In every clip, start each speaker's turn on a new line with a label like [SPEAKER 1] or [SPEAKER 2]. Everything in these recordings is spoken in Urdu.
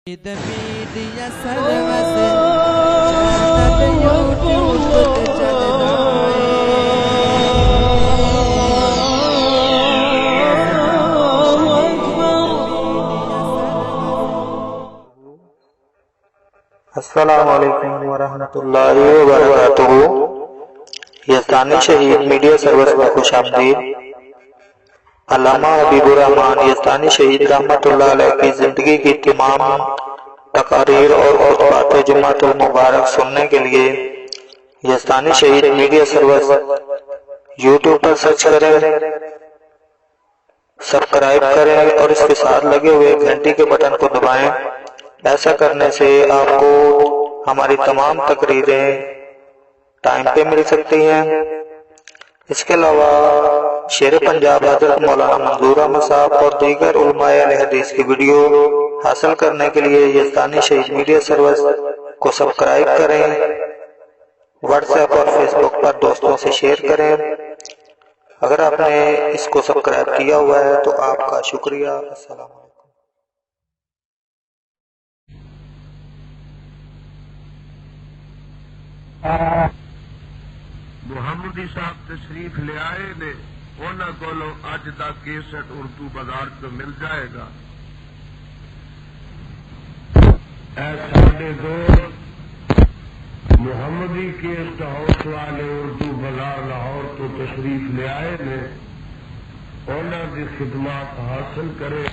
[SPEAKER 1] میڈیا سروس چینل یوٹیوب تے چلدا
[SPEAKER 2] السلام علیکم ورحمۃ اللہ وبرکاتہ۔ یزدانی شہید میڈیا سروس میں خوش آمدید۔ علامہ حبیب الرحمن یزدانی شہید رحمۃ اللہ علیہ کی زندگی کی تمام تقاریر اور خطبات جمعۃ المبارک سننے کے لیے یزدانی شہید میڈیا سروس یوٹیوب پر سرچ کریں، سبسکرائب کریں اور اس کے ساتھ لگے ہوئے گھنٹی کے بٹن کو دبائیں۔ ایسا کرنے سے آپ کو ہماری تمام تقریریں ٹائم پہ مل سکتی ہیں۔ اس کے علاوہ شیر پنجاب حضرت مولانا منظور احمد صاحب اور دیگر علماء اہل حدیث کی ویڈیو حاصل کرنے کے لیے یزدانی شہید میڈیا سروس کو سبسکرائب کریں، واٹس ایپ اور فیس بک پر دوستوں سے شیئر کریں۔ اگر آپ نے اس کو سبسکرائب کیا ہوا ہے تو آپ کا شکریہ۔ السلام علیکم۔
[SPEAKER 3] محمدی صاحب تشریف لے آئے نے، انہوں کو اج دا کیسٹ اردو بازار تو مل جائے گا۔ اے ساڈے دوست محمدی کیسٹ ہاؤس والے اردو بازار لاہور تو تشریف لے آئے نے، انہوں کی خدمات حاصل کرے۔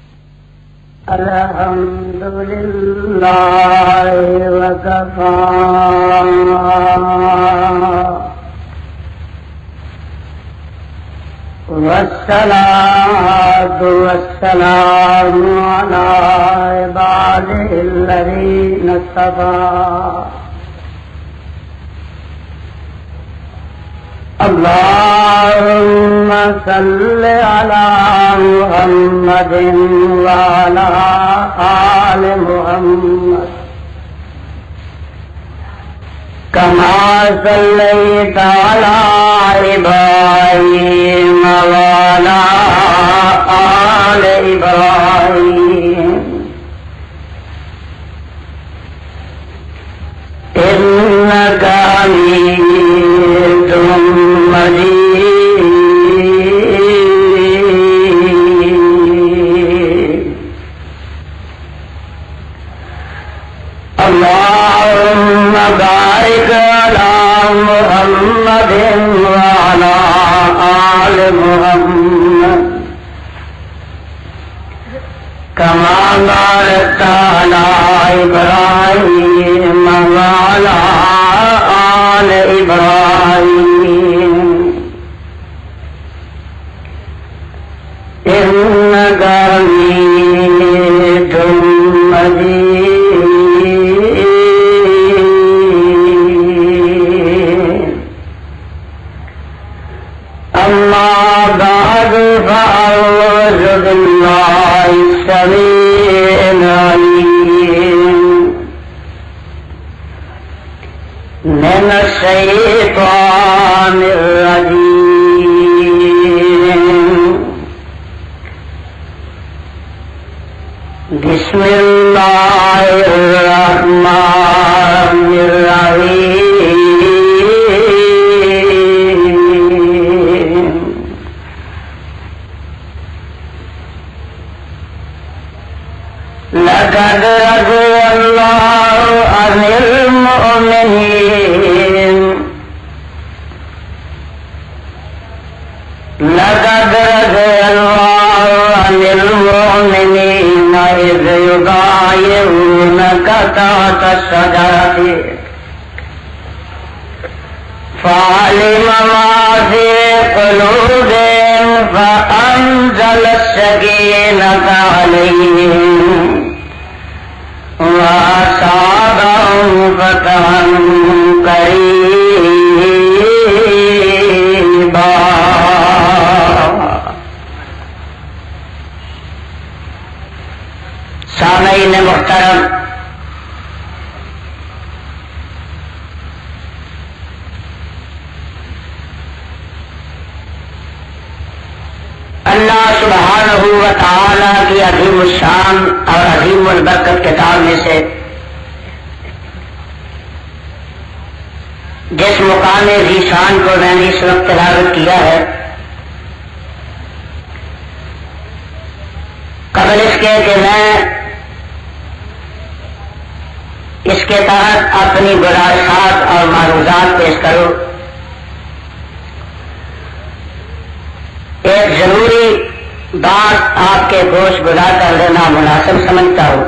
[SPEAKER 4] الحمدللہ وکفا والصلاة والسلام على عباده الذين اصطفى اللهم صل على محمد وعلى آل محمد كما صليت على إبراهيم وعلى آل إبراهيم إنك حميد مجيد اللهم بارك على محمد وعلى آل محمد كما باركت على إبراهيم وعلى آل إبراهيم إنك حميد مجيد أما بعد فأعوذ بالله السميع العليم من الشيطان الرجيم بسم الله الرحمن الرحيم لقد رضي الله عن المؤمنين لقد رضي الله عن المؤمنين إذ يبايعونك تحت الشجرة فعلم ما في قلوبهم فأنزل السكينة عليهم وأصابهم فتحا قريبا۔ سامعین محترم، اللہ سبحانہ و تعالی کی عظیم الشان اور عظیم البرکت کتاب میں سے جس مقام ذیشان کو میں نے اس وقت تلاوت کیا ہے، قبل اس کے کہ میں اس کے تحت اپنی گزارشات اور معروضات پیش کروں، ایک ضروری بات آپ کے گوش گزار کر دینا مناسب سمجھتا ہوں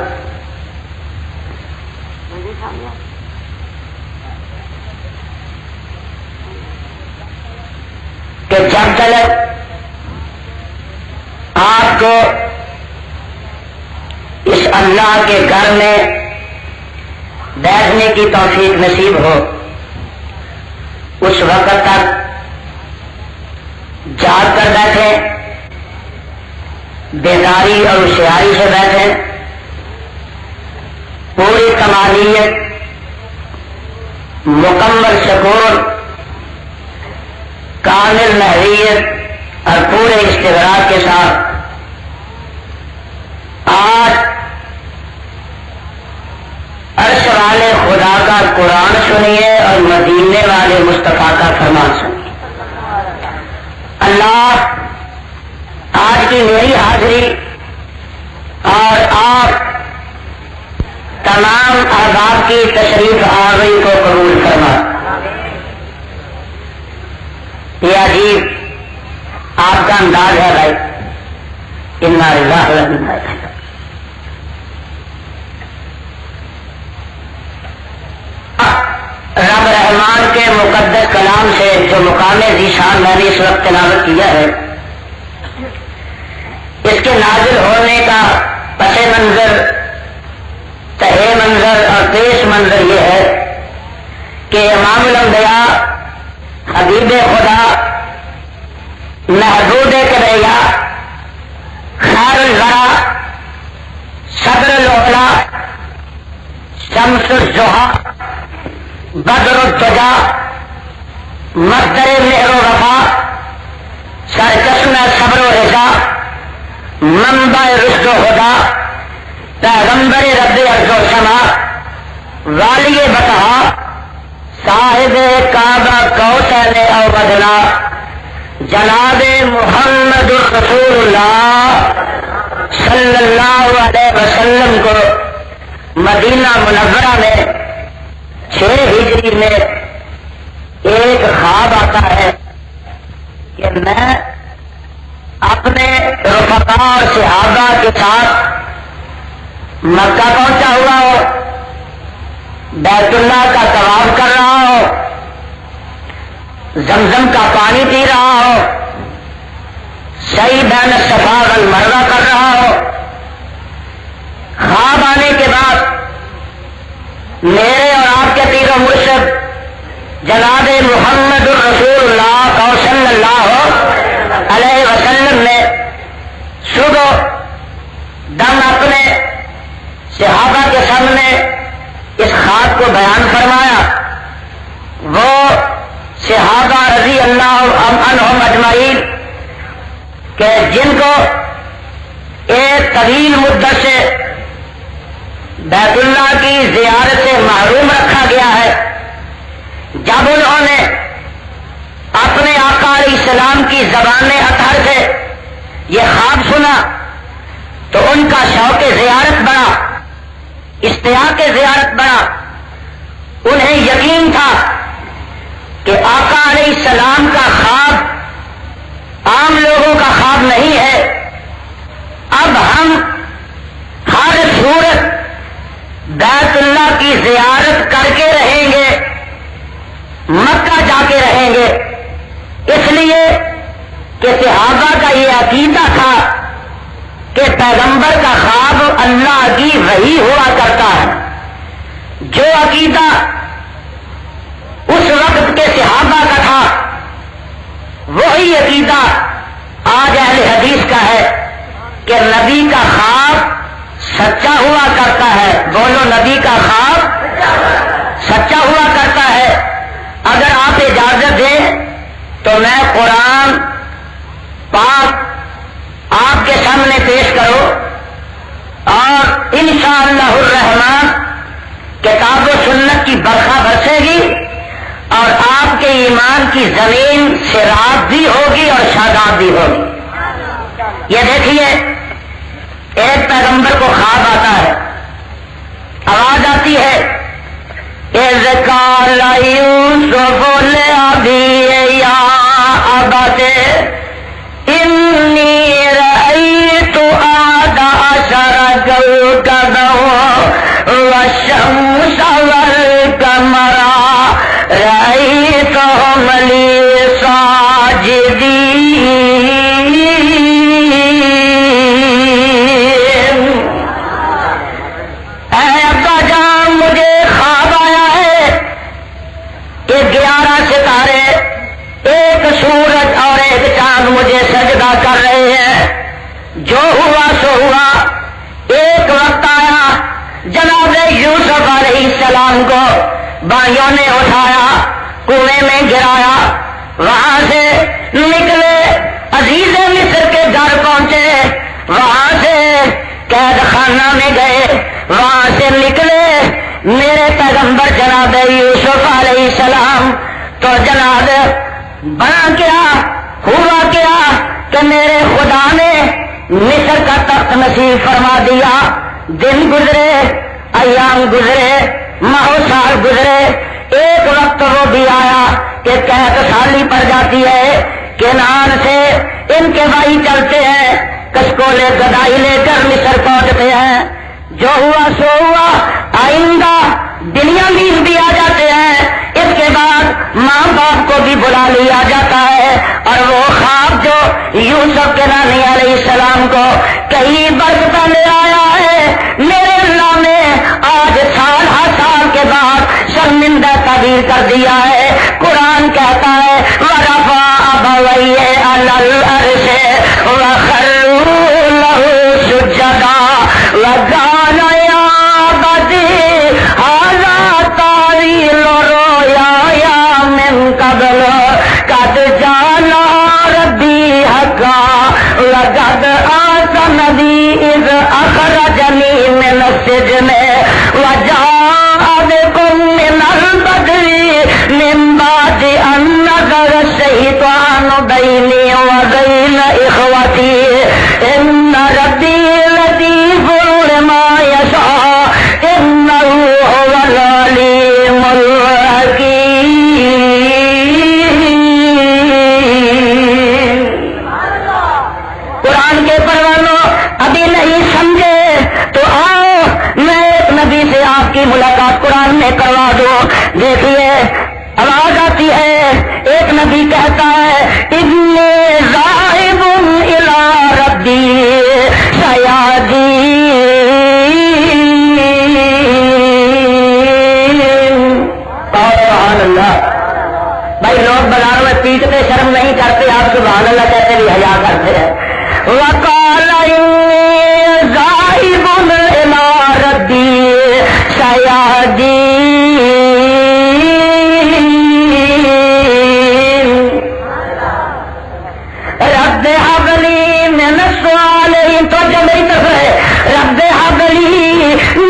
[SPEAKER 4] کہ جب تک آپ کو اس اللہ کے گھر میں بیٹھنے کی توفیق نصیب ہو، اس وقت تک جاگ کر بیٹھیں، بیداری اور ہوشیاری سے بیٹھیں، پوری کمالیت، مکمل سکون، کامل محویت اور پورے استغراق کے ساتھ آج عرش والے خدا کا قرآن سنیے اور مدینے والے مصطفیٰ کا فرمان سنیے۔ اللہ آج کی میری حاضری اور آپ تمام احباب کی تشریف آوری کو قبول فرما۔ یہ عجیب آپ کا انداز ہے بھائی، انا للہ و انا الیہ راجعون۔ رب رحمان کے مقدس کلام سے جو مقام ذیشان میں نے اس وقت تلاوت کیا ہے، اس کے نازل ہونے کا پس منظر، تہے منظر اور پیش منظر یہ ہے کہ امام الانبیاء، حبیب خدا، محبوب کبریا، خیر الورا، صدر العلا، شمس الضحیٰ، بدر الدجا، مصدر مہر و وفا، سرچشمہ صبر و رضا، منبع رشد و ہدا، پیغمبر رب ارض و سما، والی بطحا، صاحب کعبہ کوثر او بدنا، جناب محمد رسول اللہ صلی اللہ علیہ وسلم کو مدینہ منورہ میں 6 ہجری میں ایک خواب آتا ہے کہ میں اپنے رفقا اور صحابہ کے ساتھ مکہ پہنچا ہوا ہوں، بیت اللہ کا طواف کر رہا ہوں، زمزم کا پانی پی رہا ہوں، سعی بین الصفا والمروہ کر رہا ہوں۔ خواب آنے کے بعد میرے اور آپ کے پیر و مرشد جناب محمد الرسول اللہ صلی اللہ علیہ وسلم نے صبح دم اپنے صحابہ کے سامنے اس خواب کو بیان فرمایا۔ وہ صحابہ رضی اللہ عنہم اجمعین کہ جن کو ایک طویل مدت سے بیت اللہ کی زیارت سے محروم رکھا گیا ہے، جب انہوں نے اپنے آقا علیہ السلام کی زبان اطہر سے یہ خواب سنا تو ان کا شوق زیارت بڑھا، اشتیاق زیارت بڑھا۔ انہیں یقین تھا کہ آقا علیہ السلام کا خواب عام لوگوں کا خواب نہیں ہے، اب ہم ہر صورت بیت اللہ کی زیارت کر کے رہیں گے، مکہ جا کے رہیں گے، اس لیے کہ صحابہ کا یہ عقیدہ تھا کہ پیغمبر کا خواب اللہ کی وحی ہوا کرتا ہے۔ جو عقیدہ اس وقت کے صحابہ کا تھا وہی عقیدہ آج اہل حدیث کا ہے کہ نبی کا خواب سچا ہوا کرتا ہے۔ بولو، نبی کا خواب سچا ہوا کرتا ہے۔ اگر آپ اجازت دیں تو میں قرآن پاک آپ کے سامنے پیش انشاءاللہ الرحمن کتاب و سنت کی برکھا برسے گی اور آپ کے ایمان کی زمین سیراب بھی ہوگی اور شاداب بھی ہوگی. یہ دیکھیے ایک پیغمبر کو خواب آتا ہے, آواز آتی ہے اذ قال یوسف لأبیہ یا ابت انی رأیت احد عشر کوکبا والشمس والقمر رأیتهم لی ساجدین. اے ابا جان مجھے خواب آیا ہے کہ 11 ستارے, ایک سورج اور ایک چاند مجھے سجدہ کر رہے ہیں. جو ہوا سو ہوا. ایک وقت آیا جناب یوسف علیہ السلام کو بھائیوں نے اٹھایا, کنویں میں گرایا, وہاں سے نکلے عزیز مصر کے گھر پہنچے, وہاں سے قید خانہ میں گئے, وہاں سے نکلے میرے پیغمبر جناب یوسف علیہ السلام. تو جناب بنا کیا ہوا کیا کہ میرے خدا نے مصر کا تخت نصیب فرما دیا. دن گزرے, ایام گزرے, ماہ و سال گزرے. ایک وقت وہ بھی آیا کہ قحط سالی پڑ جاتی ہے. کنعان سے ان کے بھائی چلتے ہیں, کسکولے گدائی لے کر مصر پہنچتے ہیں. جو ہوا سو ہوا. آئندہ بنیامین بھی آ جاتے ہیں. اس کے بعد ماں باپ کو بھی بلا لیا جاتا ہے. اور وہ خواب جو یوسف کے نانی علیہ السلام کو کئی برس پہلے آیا ہے, میرے اللہ نے آج سال ہر سال کے بعد شرمندہ تعبیر کر دیا ہے. قرآن کہتا ہے وَرَفَعَ أَبَوَيْهِ عَلَى الْعَرْشِ وَخَرُّوا لَهُ سُجَّدًا وَقَالَ يَا أَبَتِ هَذَا تَأْوِيلُ رُؤْيَايَ مِن قَبْلُ قَدْ جَعَلَ رَبِّي حَقًّا وَقَدْ أَحْسَنَ إِذْ أَخْرَجَنِي مِنَ السِّجْنِ وَجَاءَ بِكُم مِّنَ الْبَدْوِ مِن بَعْدِ أَن نَّزَغَ الشَّيْطَانُ بَيْنِي وَبَيْنَ إِخْوَتِي إِنَّ رَبِّي لَطِيفٌ لِّمَا يَشَاءُ إِنَّهُ هُوَ الْعَلِيمُ الْحَكِيمُ. قرآن کے پروانوں ابھی نہیں سمجھے تو آؤ میں ایک نبی سے آپ کی ملاقات قرآن میں کروا دوں. دیکھیے آواز آتی ہے, ایک نبی کہتا ہے انی ذاہب الی ربی سیہدین. سبحان اللہ. بھائی لوگ بازاروں میں پیٹتے شرم نہیں کرتے, آپ سبحان اللہ کہتے بھی حیا کرتے ہیں. وَقَالَ إِنِّي ذَاهِبٌ إِلَىٰ رَبِّي سَيَهْدِينِ. رَبِّ هَبْ لِي مِنَ الصَّالِحِينَ. تو جو میری طرف ہے رب هَبْ لِي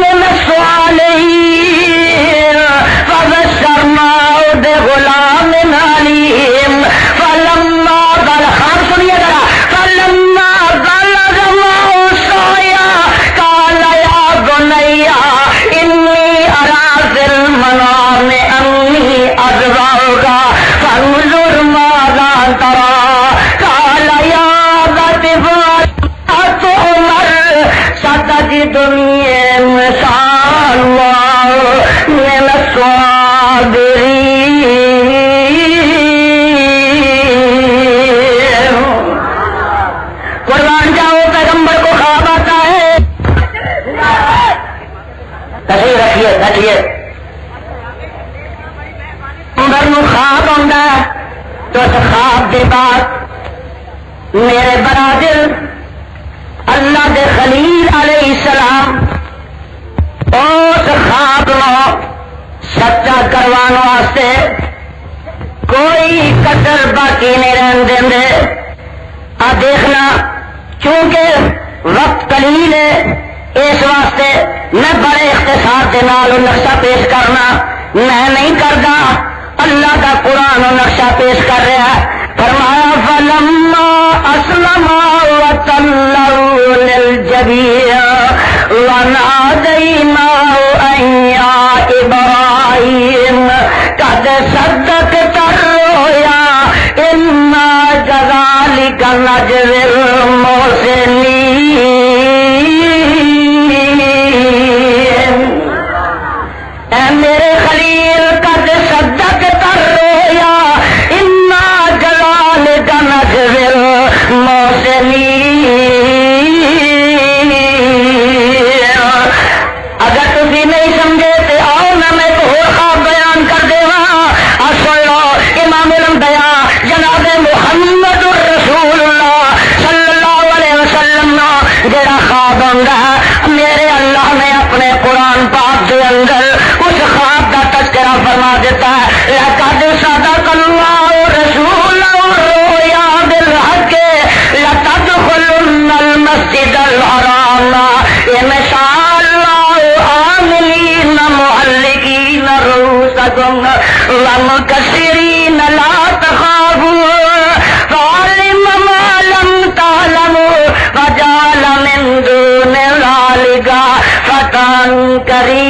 [SPEAKER 4] مِنَ الصَّالِحِينَ فَبَشَّرْنَاهُ بِغُلَامٍ حَلِيمٍ. فَلَمَّا بَلَغَ, سنیے ذرا, فَلَمَّا بَلَغَ مَعَهُ السَّعْيَ قَالَ يَا بُنَيَّ إِنِّي أَرَىٰ فِي الْمَنَامِ أَنِّي أَذْبَحُكَ فَانظُرْ مَاذَا تَرَىٰ. قَالَ يَا أَبَتِ افْعَلْ مَا تُؤْمَرُ سَتَجِدُنِي إِن شَاءَ اللَّهُ مِنَ الصَّابِرِينَ. قربان جاؤ پیغمبر کو خواب آتا ہے. تشریف رکھیے بیٹھیے. پیغمبر نو خواب آتا ہے تو اس خواب کے بعد میرے برادر اللہ دے خلیل علیہ السلام اس خواب نو سچا کروان واسطے کوئی کسر باقی نہیں رہن دیں. آ دیکھنا چونکہ وقت قلیل ہے اس واسطے میں بڑے اختصار کے نال نقشہ پیش کرنا میں نہیں کرتا، اللہ کا قرآن نقشہ پیش کر رہا ہے۔ فرمایا فلما اسلما وتلوا للجبین ونادیناه ان یا ابراہیم قد صدقت الرؤیا انا كذلك نجزي المحسنین۔ اے میرے خلیل قد صدقت الرؤیا انا كذلك نجزي المحسنین۔ اگر تسی نہیں سمجھے تو آؤ میں ایک اور خواب بیان کر دے وہاں سن لو۔ امام الانبیاء جناب محمد الرسول اللہ صلی اللہ علیہ وسلم جڑا خواب آندا ہے میرے اللہ نے اپنے قرآن پاک کے اندر اس خواب کا تذکرہ فرما دیتا ہے۔ لقد صدق اللہ رسولہ الرؤیا بالحق لتدخلن المسجد الحرام ان شاء اللہ آمنین محلقین رؤوسکم ومکسرین لا تخافوا فعلم ما لم تعلموا فجعل من دون ذلك فتحا قریبا۔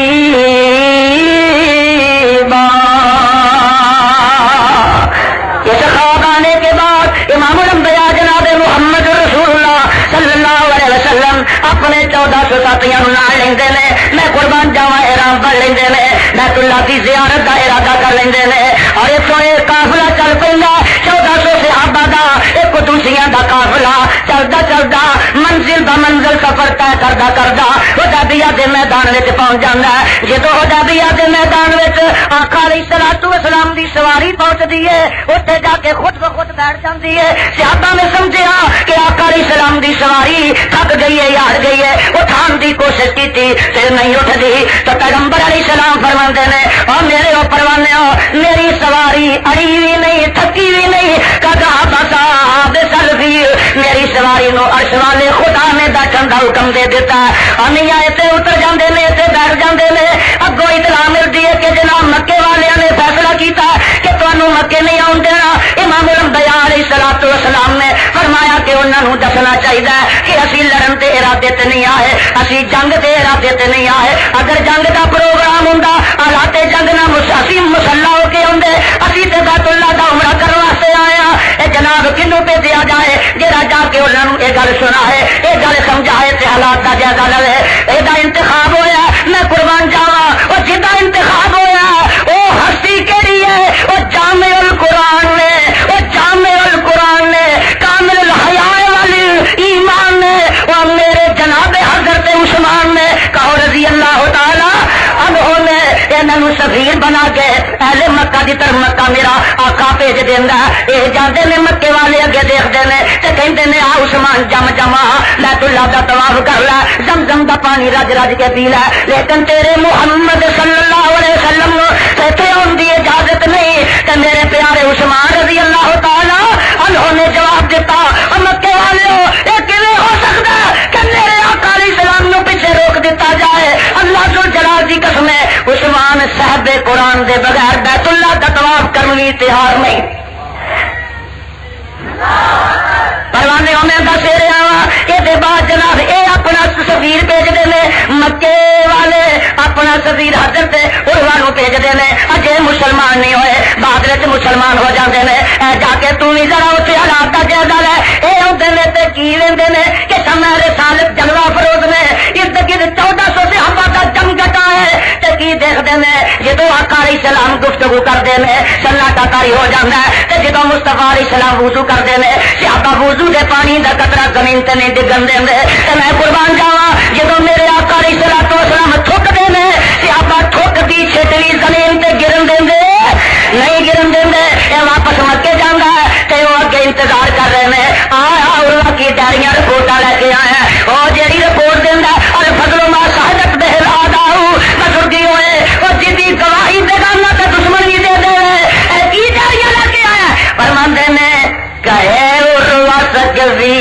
[SPEAKER 4] اس خواب آنے کے بعد امام الانبیاء جناب محمد رسول اللہ صلی اللہ علیہ وسلم اپنے 1400 ساتھیاں نال لیندے نے، میں قربان جاواں احرام پڑھ لیندے نے، بیت اللہ کی زیارت کا ارادہ کر لیندے نے اور اتوں یہ قافلہ چل پیندا 1400 صحابہ دا ایک قدوسیاں دا قافلہ چلدا چلدا منزل با منزل سفر طے کردا کردا حدیبیہ دے میدان وچ پہنچ جاندا ہے۔ جدوں حدیبیہ دے میدان وچ آقا علیہ الصلوۃ والسلام دی سواری پہنچدی ہے اوتھے جا کے خود بخود بیٹھ جاندی ہے۔ صحابہ نے سمجھیا کہ آقا علیہ السلام دی سواری تھک گئی ہے یار گئی ہے، اٹھان دی کوشش کی تھی پھر نہیں اٹھدی تو پیغمبر علیہ السلام فرماندے نے اور میرے او پروانے ہو میری سواری اڑی بھی نہیں تھکی بھی نہیں کدا بسا بسلفی میری سواری نو عرش والے خدا نے بیٹھن دا حکم دے دیتا ہے اور نہیں آئے تے اتر جاندے نے تے بیٹھ جاندے نے۔ اگوں اطلاع ملتی ہے کہ جناب مکے والے نے فیصلہ کیتا کہ تانوں مکے نہیں آن دینا۔ امام الانبیاء علیہ الصلوۃ والسلام نے فرمایا کہ انہاں نوں دسنا چاہیے کہ اسی لڑن دے ارادے تے نہیں آئے، اسی جنگ دے ارادے تے نہیں آئے۔ اگر جنگ دا پروگرام ہوندا حالات جنگ نہ اسی مسلح ہو کے آندے، اسی تے بیت اللہ دا عمرہ کرن واسطے آئے ہاں۔ اے جناب کنوں پہ دیا جائے جڑا جا کے انہاں نوں یہ گل سنا ہے یہ گل سمجھائے تے حالات دا جائزہ لے۔ ایدا انتخاب ہویا میں قربان جاواں اور جدا انتخاب ہویا وہ ہستی کیڑی ہے وہ جامع القرآن نے، وہ جامع القرآن نے کامل الحیاء والی ایمان نے وہ میرے جناب حضرت عثمان نے کہو رضی اللہ تعالی عنہ نے انہوں سفیر بنا کے اہل مکہ دی طرف مکہ میرا آقا بھیج دیندا اے جاندے نے مکے والے اگے دیکھدے نے تے کہندے نے آ عثمان جم جما بیت اللہ دا طواف کر لے زمزم دا پانی رج رج کے پی لے لیکن تیرے محمد صلی اللہ علیہ وسلم نو تے اون دی اجازت نہیں تے میرے پیارے عثمان رضی اللہ تعالی عنہ نے جواب دیتا مکے والے اے کیویں ہو سکدا کہ میرے آقا علیہ السلام نو پیچھے روک دیتا جائے؟ اللہ ذو جلال دی قسم ہے عثمان صاحب قرآن دے بغیر بیت اللہ کا طواف کرنے تیار نہیں۔ پروانے میں دس رہا یہ بعد جناب یہ اپنا سفیر بھیجتے ہیں مکے والے اپنا سفیر حضرت عروہ بھیجتے ہیں اجے مسلمان نہیں ہوئے بعد میں مسلمان ہو جاتے ہیں جا کے تم بھی ذرا اتنے حالات کا جائزہ لے یہ ہوتے ہیں تو کی لیندے نے کہ سمے رسالت جلوہ فروز نے ارد گرد 1400 صحابہ کا جم گٹا ہے تو کی دیکھتے ہیں جدو آقا علیہ السلام گفتگو کرتے ہیں سناٹا کاری ہو جاتا ہے تو جدو مصطفیٰ علیہ السلام وضو کرتے ہیں صحابہ وضو کے پانی کا قطرہ زمین تے نہیں ڈگن دیں تو میں قربان جاواں جدو میرے آقا علیہ السلام تھک دے صحابہ تھک دی چھٹلی زمین تے گرن دیں نہیں گرن دیں یہ واپس مکے جانا ہے تو وہ اگے انتظار کر رہے ہیں آیا کی ڈائریاں رپورٹ لے کے آیا وہ جیڑی رپورٹ دینا اور فضل ما شہادت بہل آداؤ بزرگی ہوئے وہ جدی گواہی بیگانہ تے دشمن بھی دے دے کی ڈائریاں لے کے آیا فرماندے نے کہے عروہ سکوی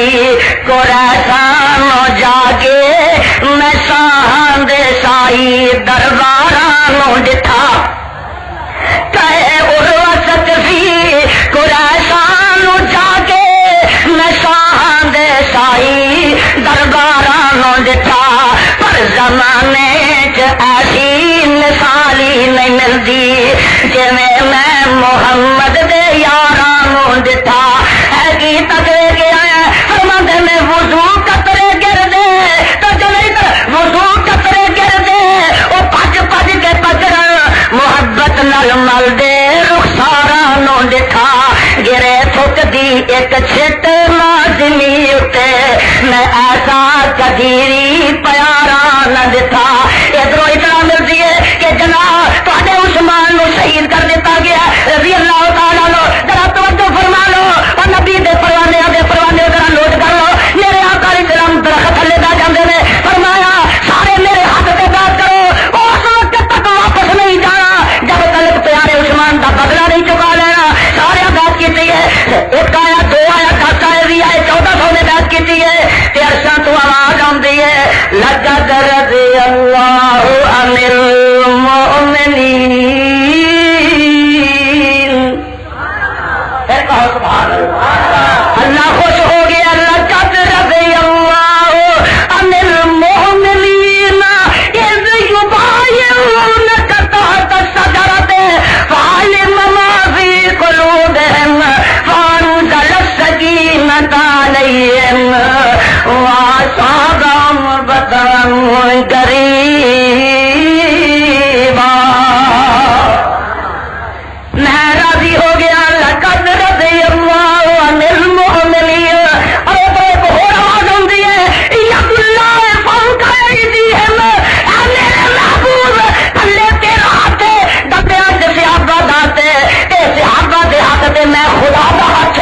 [SPEAKER 4] کو رہسان جاگے میں نو ڈٹھا کہے عروہ سقفی قریشاں نو جا کے میں شاہاں دے شاہی درباراں نو ڈٹھا پر زمانے چ ایسی مثالی نہیں ملدی جویں میں محمد دے یاراں نو ڈٹھا ہے کی تکرے گیا ہے فرماندے میں وضو قطرے گر دے تو جنہیں وضو قطرے گر دے او پج پج کے پجرن محبت نال مل دے رخساراں نو ڈٹھا گرے تھک دی ایک چھٹ ماجمی اتے میں ایسا کدیری پیارا نہ ڈٹھا ادھروں اتنا ملتی ہے کہ جناب تواڈے عثمان نو شہید کر دیتا گیا رضی اللہ تعالیٰ عنہ ذرا توجہ فرما لو اور نبی دے پروانے ذرا نوٹ کر لو میرے آقا علیہ السلام درخت تھلے دا جاندے نے فرمایا سارے میرے ہاتھ پہ بات کرو اس وقت تک واپس نہیں جانا جب تک پیارے عثمان دا بدلہ نہیں چکا لینا سارے بات کی ہے ایک آیا دو آیا 10 آئے بھی آئے 1400 نے بات کی ہے تے عرشاں تو آواز آندی ہے لقد رضی اللہ عن المؤمنین پھر کہو سبحان اللہ اللہ خوش ہو گیا لقد رضی اللہ عن المؤمنین اذ یبایعونک تحت الشجرۃ فعلم ما فی قلوبہم فانزل السکینۃ علیہم وأصابهم بطرا قریبا میں راضی ہو گیا لقد رضی اللہ عن المؤمنین اور ایک اور آواز ہوتی ہے ید اللہ فوق ایدیہم اے میرے محبوب پلے تیرا ہاتھ ڈبے اج صحابہ داتے اے صحابہ دے ہاتھ تے میں خدا دا ہاتھ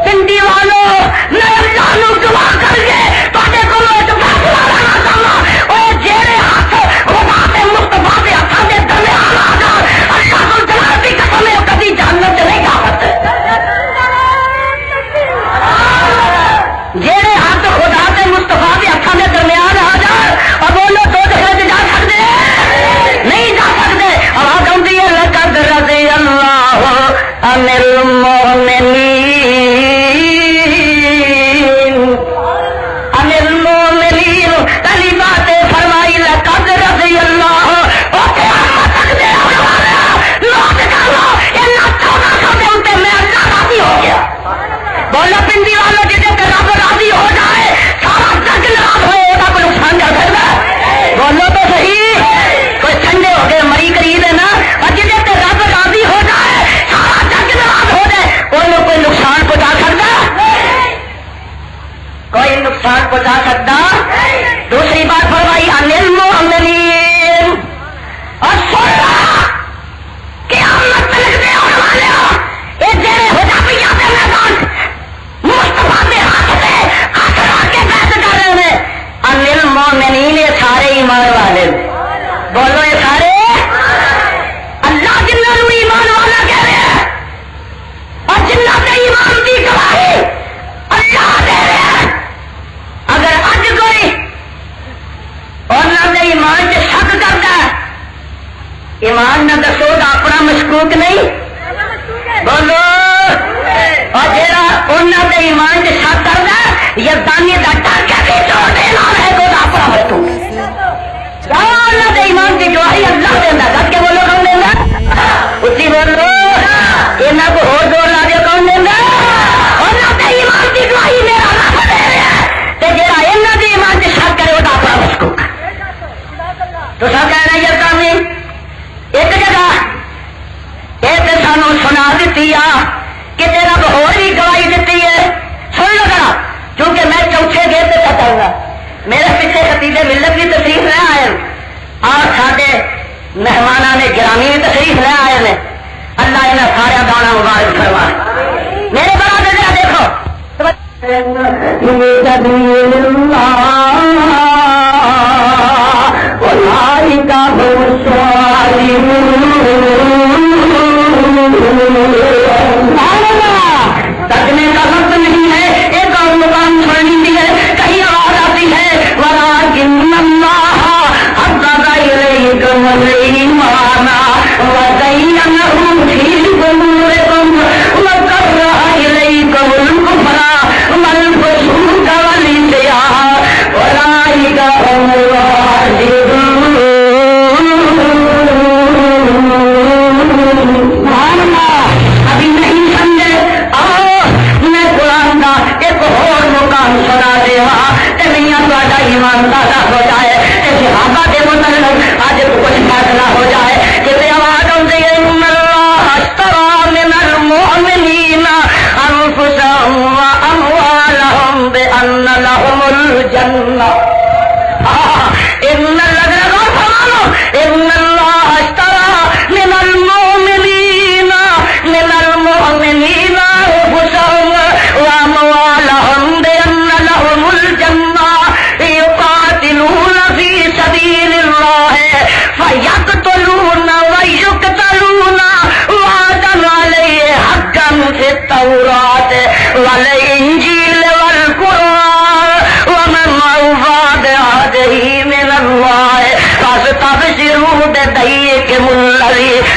[SPEAKER 4] پنڈی والوں میں اللہ نو دعا کر کے تواڈے کولوں ایک فیصلہ لینا چاہنا او جیڑے ہاتھ خدا تے مصطفیٰ دے ہاتھاں دے درمیان آ جان اللہ کو جلال دی قسم ہے کبھی جنت چ نہیں جا سکتے جیڑے ہاتھ خدا تے مصطفیٰ دے ہاتھاں دے درمیان آ جان اور بولو تو جہنم جا سکتے نہیں جا سکتے آواز آتی ہے لقد رضی اللہ عن المؤمنین عن المؤمنین پہلی بات فرمائی لقد رضی اللہ او قیامت تک دے ہونے والا لوٹ کر لو اللہ 1400 دے اوتے میں اللہ راضی ہو گیا بولو پنڈی والوں جہاں تے رب راضی ہو جائے سارا جگ ناراض ہوئے وہ کوئی نقصان کر سکتا بولو تو صحیح کوئی ٹھنڈے ہو گئے مری قریب ہے نا اور جہاں تے رب راضی ہو جائے سارا جگ ناراض ہو جائے انہوں کوئی نقصان پہنچا سکتا کوئی نقصان پہنچا سکتا دوسری بات فرمائی عن المؤمنین اور سننا قیامت تک دے ہونے والے یہ جڑے حدیبیہ دے میدان مصطفیٰ دے ہاتھ پہ ہاتھ رکھ کے بیعت کر رہے ہیں عن المؤمنین یہ سارے ایمان والے بولو یہ سارے اللہ جنہوں نے ایمان والا کہہ رہے ہیں اور جنہوں نے ایمان کی گواہی اللہ دے رہے ہیں اگر اج کوئی انہوں نے ایمان سے شک کرتا ہے ایمان نہ دسو تو اپنا مشکوک نہیں بولو اور جہاں انہوں نے ایمان سے شک کرتا ہے یزدانی کا ڈر کے بھی چھوڑ دینا ہے تو اپنا مشکوک اللہ دے ایمان کی گواہی اللہ دینا کر کے بولو کون دینا اسی بولو یہاں کو اور زور لا کے کون دینا اللہ دے ایمان کی گواہی میرا رب دے رہا ہے تے جڑا انہاں دی ایمان تے شک کرے وہ اپنا مشکوک تو سب کہہ رہے ہیں کام ایک جگہ ایک سانو سنا دیتی کہ تیرا اور بھی گواہی دیتی ہے سن لو ذرا کیونکہ میں چوتھے گیٹ پہ پتاؤں گا میرے پیچھے خطیب ملت بھی تشریف لے آئے اور سارے مہمانوں نے گرامی بھی تشریف لے آئے ہیں اللہ انہیں سارا دانا مبارک فرمائے میرے بڑا دے دیکھو ترجمے کا وقت نہیں ہے ایک اور مقام چھوڑ لیتی ہے کہیں آواز آتی ہے وَلَٰكِنَّ اللَّهَ حَبَّبَ إِلَيْكُمُ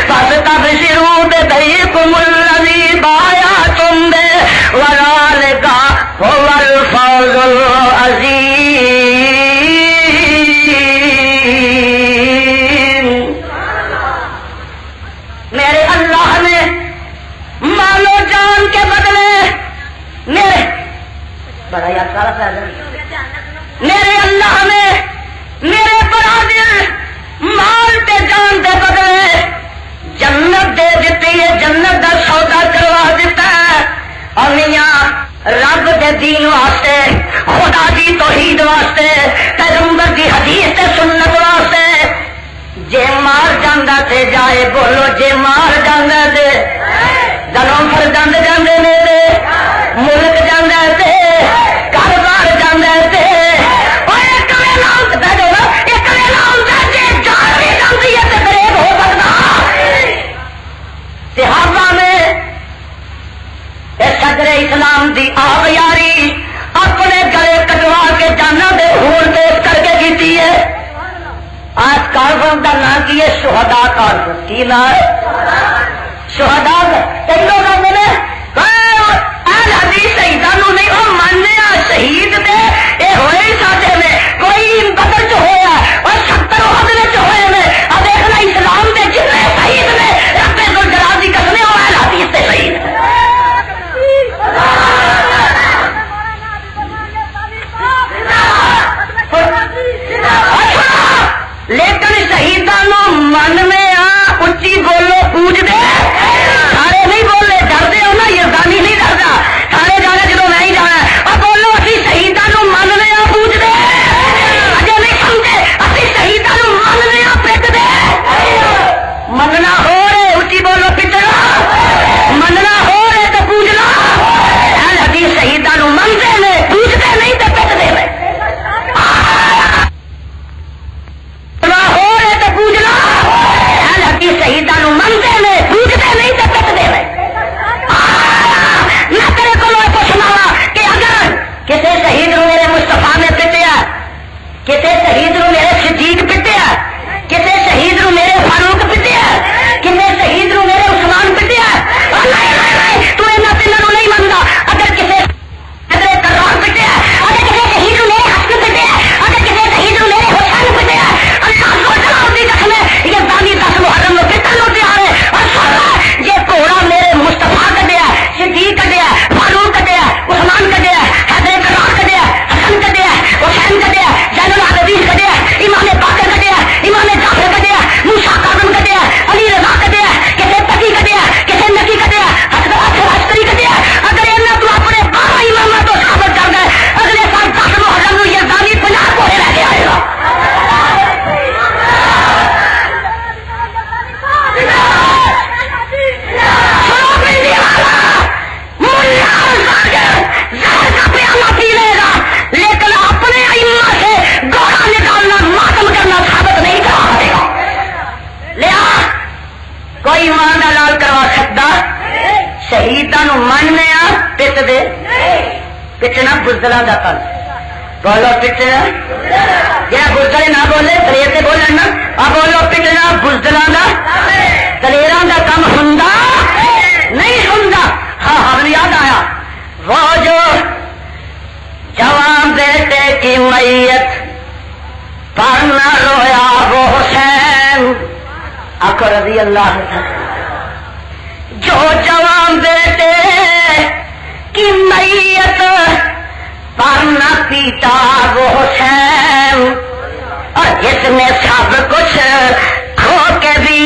[SPEAKER 4] فاستبشروا ببيعكم الذي بايعتم به وذلك هو الفوز العظيم. میرے اللہ نے مالو جان کے بدلے میرے بڑا یاد میرے اللہ نے میرے برادر مال تے جان دے بدلے جنت دے دیتی ہے، جنت دا سودا کروا دیتا ہے. اور میاں رب دے دین واسطے، خدا دی توحید واسطے، پیغمبر دی حدیث تے سنت واسطے جے مار جاندا تے جائے بولو جے مار جاندا تے دلوں پھر جاندے جاندے میرے ملک جاندا تے کاروبار جاندا تے اور ایک ویلا ہوندا جو ایک ویلا ہوندا جے جان بھی جاندی ہے تے غریب ہو سکدا. صحابہ نے صدر اسلام دی آب یاری اپنے گلے کٹوا کے جانا دے ہون پیش کر کے کیتی ہے. آج کاربن کا نام کی ہے شہدا کاربن کی نام ہے شہدا. کئی لوگ آتے ہیں شہیدان نہیں وہ ماننے شہید دے یہ ہوئے ہی ساتھ میں کوئی بدر چ ہوا اور 70 عہد ہوئے میں اب دیکھنا اسلام کے جتنے شہید نے رب ذل جلال کی قسم وہ اہل حدیث سے شہید. لیکن شہیدانوں من میں اچھی بولو پوج دے سارے نہیں بولے ڈرتے ہو نا یزدانی نہیں ڈرتا سارے جانے جدو نہیں جانا اور بولو اسی شہیدانوں من میں پوج دے اجے نہیں سمجھے اسی شہیدانوں من میں پٹ دے. مننا ہو رہے اچھی بولو پٹنا مننا ہو رہے تو پوجنا اہل حدیث شہیدانوں منتے میں پوجتے نہیں تو پٹتے میں شہیدانوں منتے میں پوجتے نہیں تو پٹتے میں. میں تیرے کو پوچھنا وا کہ اگر کسی شہید نو میرے مصطفیٰ نے پٹیا، کسی شہید نو میرے صدیق پٹیا، کسی شہید نو میرے فاروق پٹیا، کسی شہید نو میرے عثمان پٹیا تو یہاں تینوں نہیں منتا. اگر کسی کرار پٹیا، اگر کسی شہید نو میرے حسن پٹیا، اگر کسی شہید نو میرے حسین پٹیا اللہ سوچنا ہوتی قسم ہے یہ دانی 10 محرم یہ کوڑا میرے مصطفیٰ کٹیا، صدیق کٹیا، فاروق کٹیا، عثمان کٹیا، حیدر کرار کٹیا، حسن کٹیا، حسین کٹیا، زین العابدین کٹیا، امام باقر کٹیا، امام جعفر کٹیا، موسیٰ کاظم کٹیا، علی رضا کٹیا، کسی تقی کٹیا، کسی نقی کٹیا، عسکری کٹیا. اگر انہیں تو اپنے 12 اماموں تو ثابت کر دے اگلے سال 10 محرم یہ دانی 50 کوڑے رہ کے آئے گا. لیکن اپنے ائمہ سے گوڑا نکالنا ماتم کرنا ثابت نہیں کرا سکے گا. لیا کوئی ایمان کا لال کروا سکتا شہیدان مننے پٹ دے پٹنا بزدلوں کا کل بولو پٹنا جہاں بزدلے نہ بولے دلیر سے بولن نا بولو پٹنا بزدلوں کا دلیروں کا کم ہوں نہیں ہوں. ہاں ہمیں یاد آیا وہ جو جوان بیٹے کی میت پر نہ رویا وہ حسین آقا رضی اللہ عنہ. جو جوان بیٹے کی میت پر نہ پیتا وہ حسین اور جس نے سب کچھ کھو کے بھی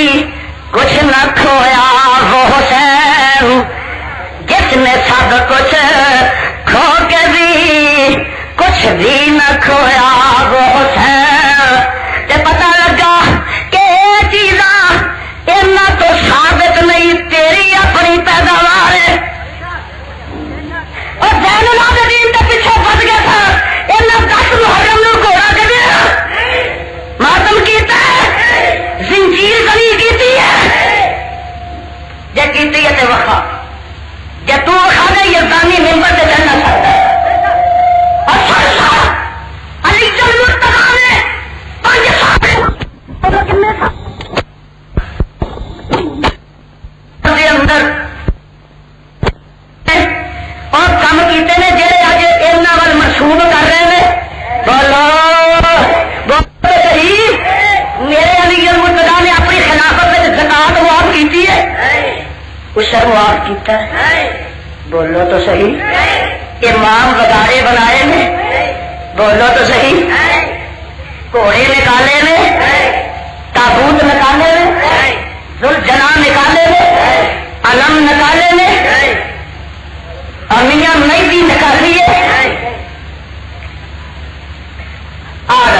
[SPEAKER 4] کچھ نہ کھویا وہ حسین. جس نے سب کچھ کھو کے بھی کچھ بھی نہ کھویا وہ حسین. تے پتہ لگا کہ یہ چیزاں اینا تو ثابت نہیں تیری اپنی پیداوار ہے. اور زین العابدین کے پیچھے بچ گیا تھا اینا 10 محرم نو گھوڑا کر ماتم کیتا ہے اسر معاف کیتا ہے؟ بولو تو صحیح. امام وگارے بنائے نے؟ بولو تو صحیح. گھوڑے نکالے نے؟ تابوت نکالے نے؟ ذوالجنا نکالے نے؟ علم نکالے نے؟ امیاں مہدی نکالی ہے؟ اور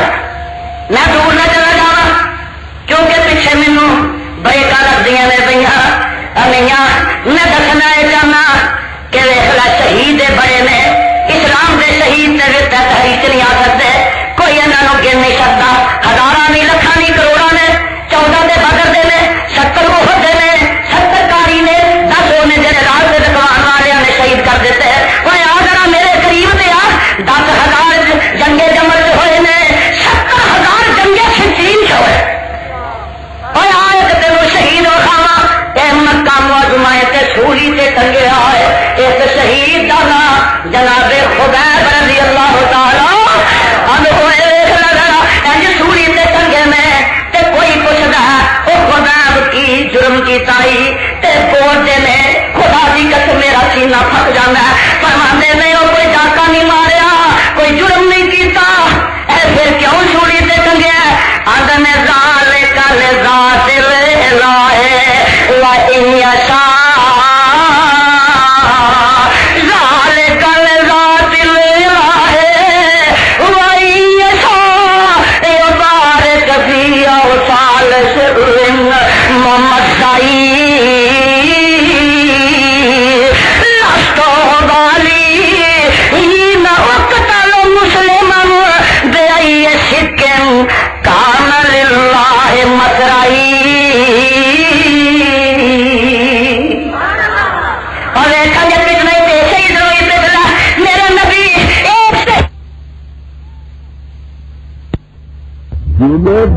[SPEAKER 4] میں دور نہ چلا جاوا کیونکہ پیچھے مینو بریکاں لگدیاں نے پئیاں. امیاں میں دسنا یہ چاہنا کہ ویخلا شہید بڑے نے اسلام کے شہید کے تحریک نہیں آ سکتے. کوئی انہوں گن نہیں سکتا. ہزار نہیں لکھان نہیں کروڑا نے 14 دے بدر دے نے 70 محد دے نے 70 کاری نے 10 نے جڑے رات کے دکان والے نے شہید کر دیتے. وہ آ ذرا میرے قریب سے آ 10,000 جنگے جمل ہوئے نے 70,000 جنگے سچین ہوئے. اور آئے کہ تینوں شہید ہو کھاوا مکہ معظمہ سولی سے ٹنگیا ہے. ایک شہید کا نام جناب خبیب رضی اللہ تعالی سولی سے ٹنگے میں تے کوئی پوچھتا ہے وہ خبیب کی جرم کی تائی تے بولتے میں خدا کی قسم میرا سینہ پھٹ جانا ہے. فرماندے میں وہ کوئی ڈاکہ نہیں ماریا کوئی جرم نہیں کیتا پھر کیوں سولی سے ٹنگیا؟ آدم زال کل ذات لاہے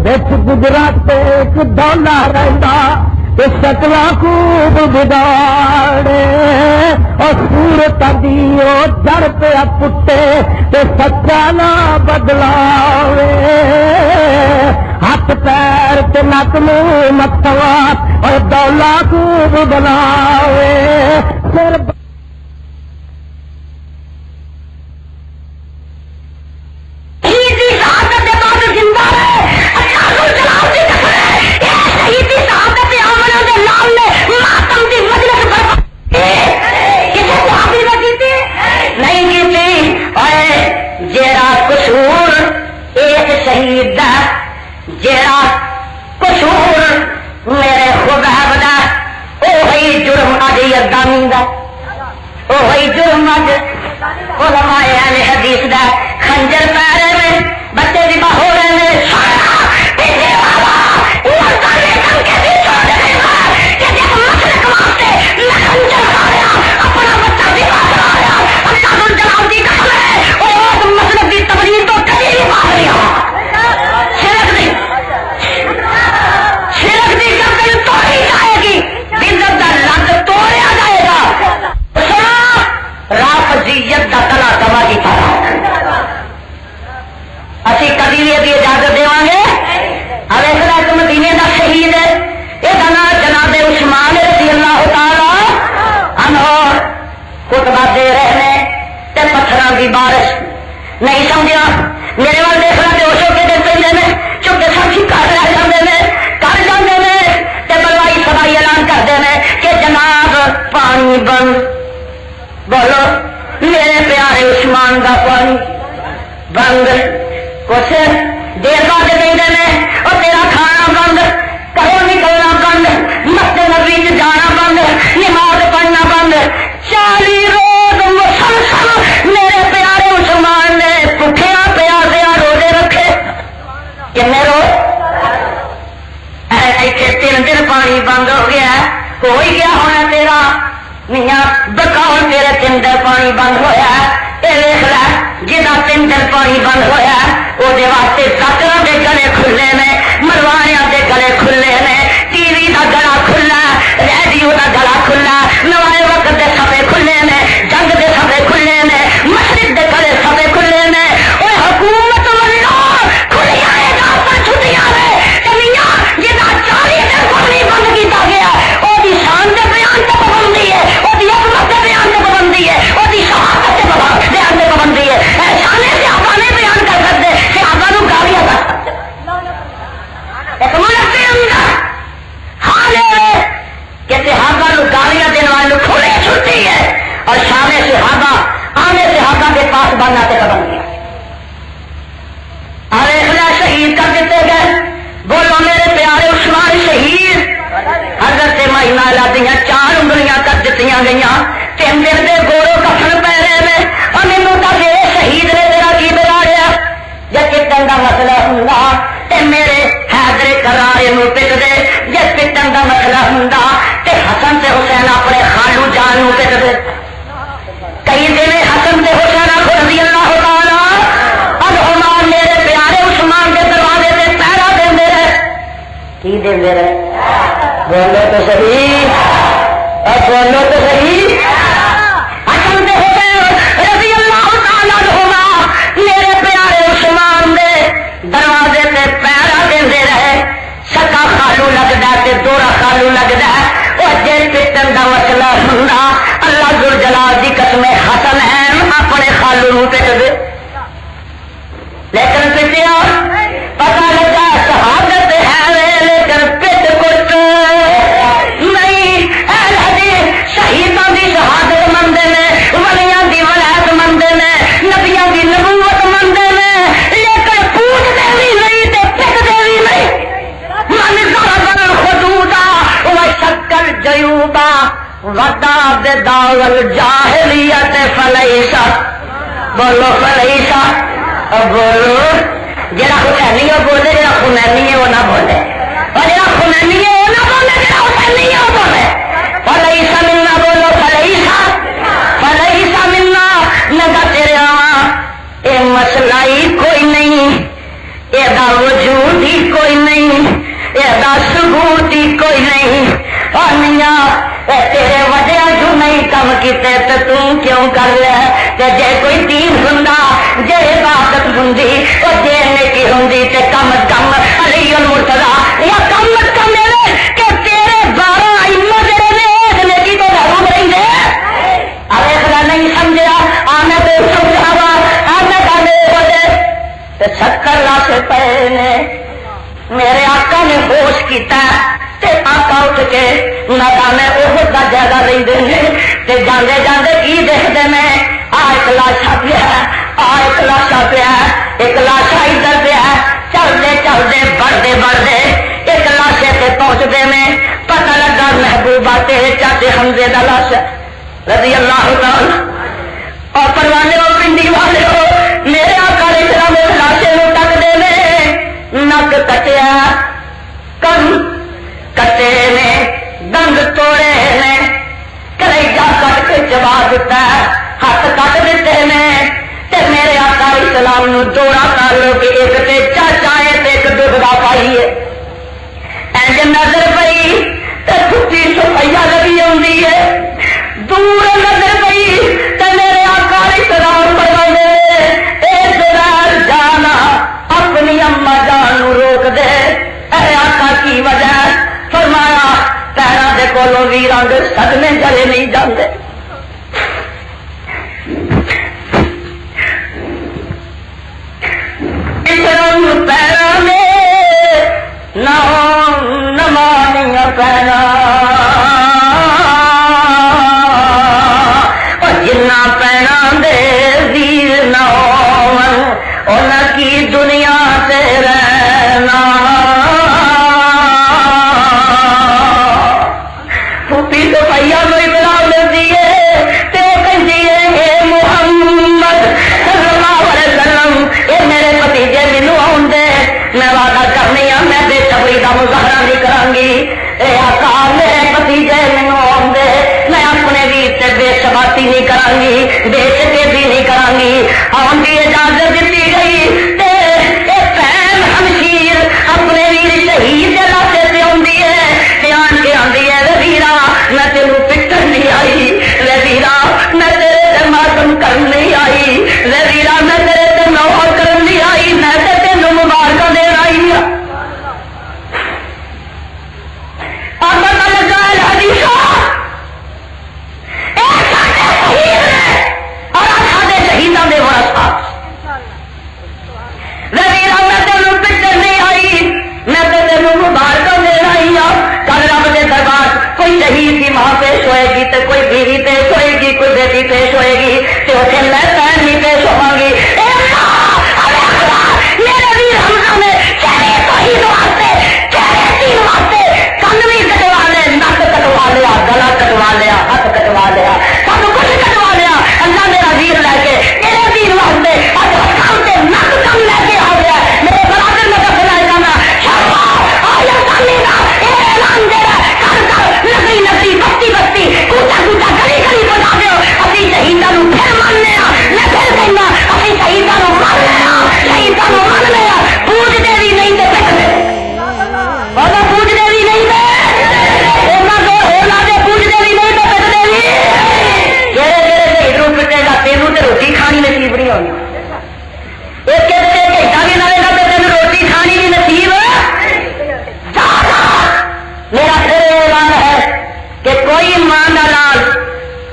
[SPEAKER 5] بچ گجرات ایک دولا رہتا شکلا خوب بگاڑے اور سورت دیو جڑ پہ پٹے سچا نہ بدلاوے. ہاتھ پیر تے نک منہ متوا اور دولا خوب بناوے. سر
[SPEAKER 4] جیڑا قصور میرے خبیب دا اوہی جرم اج یزدانی دا اوہی جرم اج علماء اہل حدیث دا. خنجر پیرے میں بچے دی ہو رہے ہیں سارا پیچھے والا یزدانی کم کے بھی چھوڑ رہے ہیں کہ جب مشرق واسطے میں خنجر ماریا اپنا بچہ بھی ماریا اللہ ذوالجلال دی قسم ہے اور مشرق دی تبلیغ تو کبھی نہیں مار رہی ہوں. رافضیت کا تلا دوا کی طرح اسی کبھی بھی ابھی اجازت دے گے. اب ایسا ایک مدینے کا شہید ہے یہ جناب عثمان رضی اللہ تعالی عنہ خطبہ دے رہے تے پتھروں کی بارش نہیں سمجھا. میرے وال دیکھ رہا کہ وہ چوکے دے پہ میں چوکے سمجھی کر رہ جاتے ہیں تے بلوائی سبائی اعلان کرتے ہیں کہ جناب پانی بند. بولو میرے پیارے عثمان کا پانی بند. کچھ دیر بعد دے اور تیرا کھانا بند کرو نکلنا بند مسجد نبی جانا بند نماز پڑھنا بند. 40 روز مسلسل میرے پیارے عثمان نے پٹھیا پیاسیا روزے رکھے. کتنے روز؟ 3 دن پانی بند ہو گیا. ہو ہی گیا ہونا تیرا میاں بکاؤ تیرے 3 دن پانی بند ہوا. یہ دیکھ لے جا 3 دن پانی بند ہوا وہ واسطے ڈاکٹر کے گلے کھلے نے مروانیاں کے گلے کھلے نے ٹی وی کا گلا کھلا ریڈیو کا گلا کھلا نوائے وقت کے سفے کھلے نے جنگ کے سفے کھلے نے مشرق کے گلے سفے کھلے نے. وہ حکومت کھلیا چھٹیاں نے میاں جا 40 دن پانی بند کیا گیا وہ شان کے بیان تک آنے صحابہ کے پاس بننا کے قدم کیا ارے شہید کر دیتے گئے. بولو میرے پیارے عثمان شہید حضرت مہینہ دیا 4 انگلیاں کر دیتی گئی. 3 دن کے گورو کفن پی رہے ہیں اور مینو دس یہ شہید نے تیرا کی بگاڑیا. جی پٹن کا مسئلہ ہوں تو میرے حیدر کرارے پٹ دے. جی پٹن کا مسئلہ ہوں تو حسن سے حسین اپنے خالو جان پٹ دے. کئی دن حسن سے حسین رضی اللہ تعالی عنہما میرے پیارے عثمان کے دروازے سے پہرا دے رہے. کی دے رہے؟ بولو تو صحیح اور بولو تو صحیح. حسن سے حسین رضی اللہ تعالی عنہما میرے پیارے عثمان دے دروازے سے پہرا دے رہے. سکا خالو لگتا ہے دوہرا خالو لگتا ہے. اور جی پٹن کا مسئلہ ہوں اللہ ذل جلال کی قسم حسن ہے اپنے خالو پٹ دے. لیکن پٹیا پتا لگا شہادت ہے لیکن پٹ کٹ نہیں. شہیدوں کی شہادت منگتے ہیں, ولیاں کی ولایت منگتے ہیں, نبیاں کی نبوت منگتے ہیں, لیکن پوچھتے بھی نہیں تے پٹتے بھی نہیں. من ضرب الخدودا وشکر جیوبا ودا بداول جاہلیت فلیسا. بولو فلیسا. بولو جڑا حسینی ہے بولے, جڑا خمینی ہے وہ نہ بولے, اور جڑا خمینی ہے وہ نہ بولے, جڑا حسینی ہے وہ بولے. فلیسا منا. بولو فلیسا. فلیسا منا. نگا تیرا اے مسئلہ ہی کوئی نہیں, یہ وجود ہی کوئی نہیں, یہ ثبوت ہی کوئی نہیں. اور میاں تیرے وجہ جو نہیں کم کیتے تو تم کیوں کر رہے؟ جے کوئی دین ہوندا, جے عبادت ہوندی, اور جے نیکی ہوندی تے کم از کم علی المرتضی یا کم از کم کہ تیرے 12 ائمہ جڑے نے اس نیکی تو محروم رہندے. ارے خدا نہیں سمجھا آنا تو سمجھاوا آنا گل بولے تے 70 لاکھ پے نے. میرے آقا نے ہوش کیتا تے آقا اٹھ کے میدان احد دا جگہ رہندے نے تے جاندے جاندے کی دیکھدے نے آ ایک لاشا پیا, آ ایک لاشا پیا, ایک لاشا ادھر پیا. چلتے چلتے بڑھتے بڑھتے ایک لاشے سے پہنچتے میں پتہ لگا محبوبہ تیرے چاچے حمزے دا لاشا رضی اللہ تعالی. اور پروانے ہو پنڈی والے ہو, میرے آقا علیہ السلام اس لاشے نو تکدے نے, نک کٹیا, کن کٹے نے, دند توڑے نے, کلیجا کٹ کے چبا دیتا ہے, ہاتھ کٹ دیتے نے. تے میرے آقا علیہ السلام نو دوڑا کر لو کہ ایک تے چاچا ہے تے ایک دبدا پائی ہے. اینج نظر پئی تے چھٹی سفیا لگی ہوندی ہے, دور نظر پئی تے میرے آقا علیہ السلام فرماندے اے زلال جانا اپنی اما جان نو روک دے. اے آقا کی وجہ؟ فرمایا پیروں کے کولوں ویراں دے صدمے جلے نہیں جاندے. پیروں میں نہ نمانیاں پیرا, اور جنہ پیروں دے ویر نہ ہون انہاں کی دنیا سے رہنا. پھوپھی تو پہیا کوئی بلا ملتی ہے تو وہ کہتی ہے اے محمد صلی اللہ علیہ وسلم, اے میرے بھتیجے مینوں آن دے, میں وعدہ کرنی ہوں میں بے صبری کا مظاہرہ نہیں کروں گی. اے آقا میرے بھتیجے مینوں آن دے, میں اپنے ویر سے بے ثباتی نہیں کروں گی, بے شکیبی نہیں کروں گی. آن کی اجازت دیتی گئی تے اے بہن ہمشیر اپنے ویر شہید کے راستے سے آندی ہے تے آن کے آندی ہے وزیرا میں تینوں پٹن نہیں آئی, وزیرا میں تیرے سے ماتم کرن نہیں آئی, وزیرا میں تیرے سے نوحہ کرن نہیں آئی, میں تے تینوں مبارکہ دین آئی ہوں. آپ کا لگا ہے حدیثہ ایک ساڑھے شہید ہے اور آدھے شہیدوں دے ورثہ. وزیرا میں تینوں پٹن نہیں آئی, میں تے تینوں مبارکہ دین آئی ہوں. کل رب دے دربار کوئی شہید کی ماں پیش ہوئے گی تو کوئی بیوی پیش ہوئے گی, کوئی بیٹی پیش ہوئے گی, تو اسے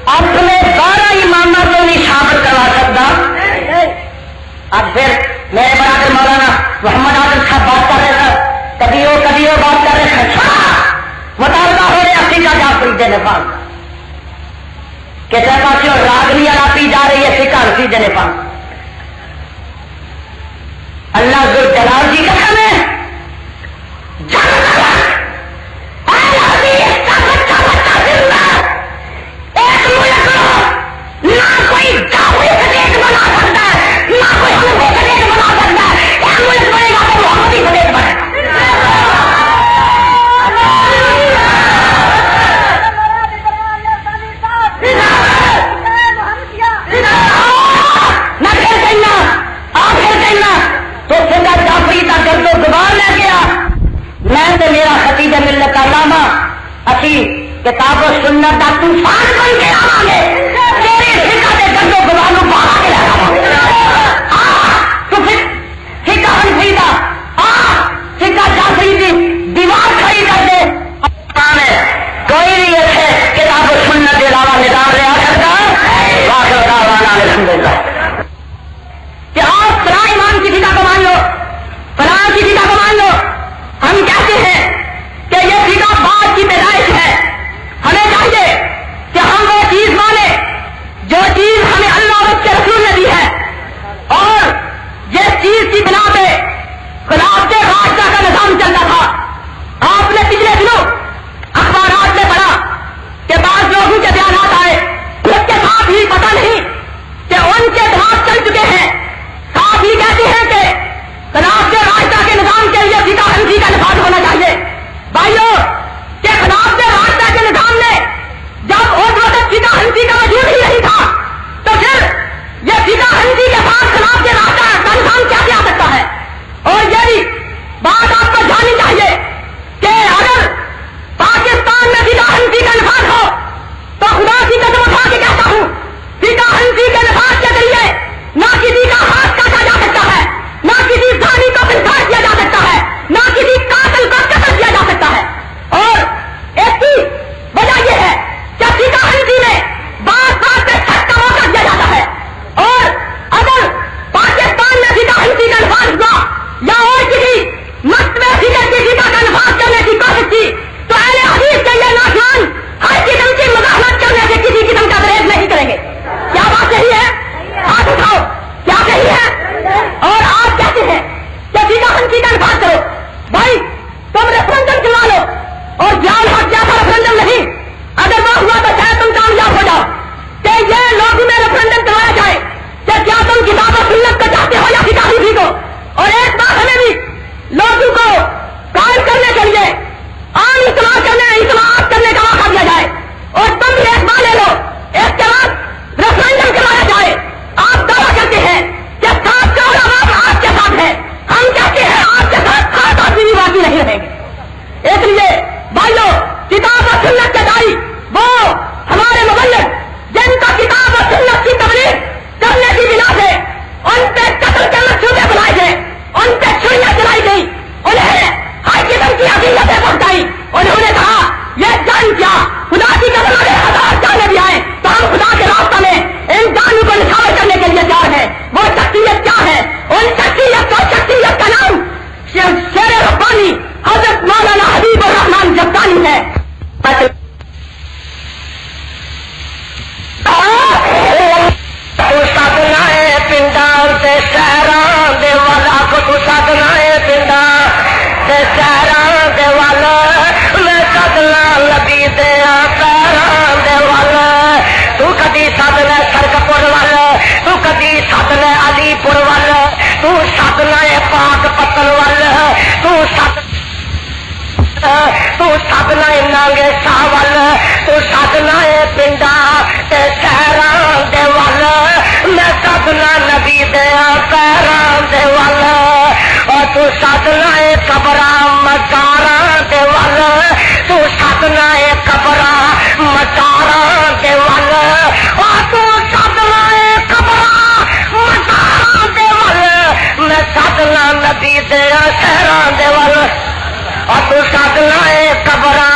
[SPEAKER 4] اپنے 12 اماموں کو نہیں ثابت کروا سکتا. اب پھر میرے برادر مولانا محمد عادل صاحب بات کر رہے تھے, کبھی وہ بات کر رہے تھے. مطالبہ ہو رہا فقہ جعفری نفاذ کہ پاس راگنی اڑاپی جا رہی ہے فقہ حنفی نفاذ. اللہ ذوالجلال کی قسم ہے نہ کوئی دعوی سدیت بنا سکتا ہے, نہ کوئی حنفی سدیت بنا سکتا ہے. ایک ملک بنے گا تو محمدی سدیت بنے گا. نہ پھر کہنا آخر کہنا تو فقہ جعفری کا گرد و غبار لے گیا. میں تو میرا خطیب ملت علامہ اسی کتاب و سنت کا طوفان بن کے آواں گے. تیرے فقہ کے گرد و غبار کو باہر کے لے آواں گے. تو پھر فقہ حنفی کا فقہ جعفری کی دیوار کھڑی کر دے. کوئی نہیں ایسے کتاب و سنت کے علاوہ نظام لے آ سکتا. کہ آپ فلاں امام کی فقہ کو مان لو, فلاں کی فقہ کو مان لو. ہم کہتے ہیں کہ یہ فقہ بات کی پیدائش ہے. ہمیں چاہیے کہ ہم وہ چیز مانیں جو چیز ہمیں اللہ اور اس کے رسول نے دی ہے, اور جس چیز کی بنا پہ خلافت راشدہ کا نظام چلتا تھا. آپ نے پچھلے دنوں اخبارات میں پڑھا کہ بعض لوگوں کے بیانات آئے, اس کے ساتھ ہی پتہ نہیں کہ ان کے دماغ چل چکے ہیں. ساتھ ہی کہتے ہیں کہ خلافت راشدہ کے نظام کے لیے فقہ حنفی کا نفاذ ہونا چاہیے. بھائیو کہ خلافت راشدہ کے نظام نے جب اس وقت فقہ حنفی کا وجود ہی نہیں تھا, تو پھر یہ فقہ حنفی کے بعد خلافت راشدہ کا نظام کیسے آ سکتا ہے؟ اور یہ بھی بات آپ کو جاننی چاہیے کہ اگر پاکستان میں فقہ حنفی کا نفاذ ہو تو خدا کی قسم اٹھا کے کہتا ہوں فقہ حنفی کے نفاذ کے ذریعے نہ کسی کا ہاتھ کاٹا جا سکتا ہے, نہ کسی زانی کو گرفتار کیا جا سکتا ہے, نہ کسی قاتل کو قتل کیا جا سکتا ہے. اور اس کی وجہ یہ ہے کہ فقہ حنفی میں بات بات پہ شک کا موقع دیا جاتا ہے. اور اگر پاکستان میں فقہ حنفی کا نفاذ ہوا یا اور کسی مکتبہ فکر کی فقہ کا نفاذ کرنے کی کوشش کی تو اہل حدیث کے یہ نوجوان ہر قسم کی مزاحمت کرنے سے کسی قسم کا پرہیز نہیں کریں گے. کیا بات صحیح ہے؟ ہاتھ اٹھاؤ, کیا صحیح ہے؟ اور آپ کہتے ہیں کہ فقہ حنفی کا نفاذ کرو. بھائی تم ریفرنڈم چلا لو, اور جال حق جیسا ریفرنڈم نہیں, اگر وہ ہوا تو شاید تم کامیاب ہو جاؤ. کہ یہ لوگوں میں ریفرنڈم چلایا جائے کہ کیا تم کتاب و سنت کو چاہتے ہو یا فقہ حنفی کو. اور ایک بات ہمیں بھی لوگوں کو قائم کرنے کے لیے عام اطلاعات کرنے کا موقع دیا جائے, اور تم بھی ایک بات لے لو, اس کے بعد ریفرنڈم چلایا جائے. آپ دعویٰ کرتے ہیں کہ 7 علماء آپ کے ساتھ ہیں, ہم کہتے ہیں آپ کے ساتھ 7 آدمی بھی باقی نہیں رہیں گے. اس لیے بھائیو کتاب و سنت کے دائی وہ ہمارے مبلغ جن کا کتاب و سنت کی تبلیغ کرنے کی بنا سے ان پہ قتل کے منصوبے بنائے گئے, ان پہ چھریاں چلائی گئی, انہیں ہر قسم کی عقیدتیں پہنچائی. انہوں نے کہا یہ جان کیا خدا کی قسم اگر 1000 جانیں بھی آئیں تو ہم خدا کے راستہ میں ان جانوں کو نچھاور کرنے کے لیے تیار ہیں. وہ شخصیت کیا ہے؟ ان شخصیت کا نام شیر ربانی حضرت مولانا حبیب الرحمان جبانی ہے. سدنا پنڈا شہران دے والا کو سدنا پنڈا شہران دے والا میں سدنا لبی دیا شہران دے والا. تو کدی سدنا سرکپور والا, تو کدی سدنا علی پور والا, تو سدنا پاک پتن والا, تو سدنا نانگے شاہ والا, تو سدنا پنڈا شہران دے والا, میں سدنا نبی دیا شہران دے والا. اور تو سدنا قبرا مزارا دے والا, تو سدنا قبرا مزارا دے والا, اور تو سدنا قبرا مزارا دے والا, میں سدنا نبی دیا شہران دے والا. اور تو سدنا قبرا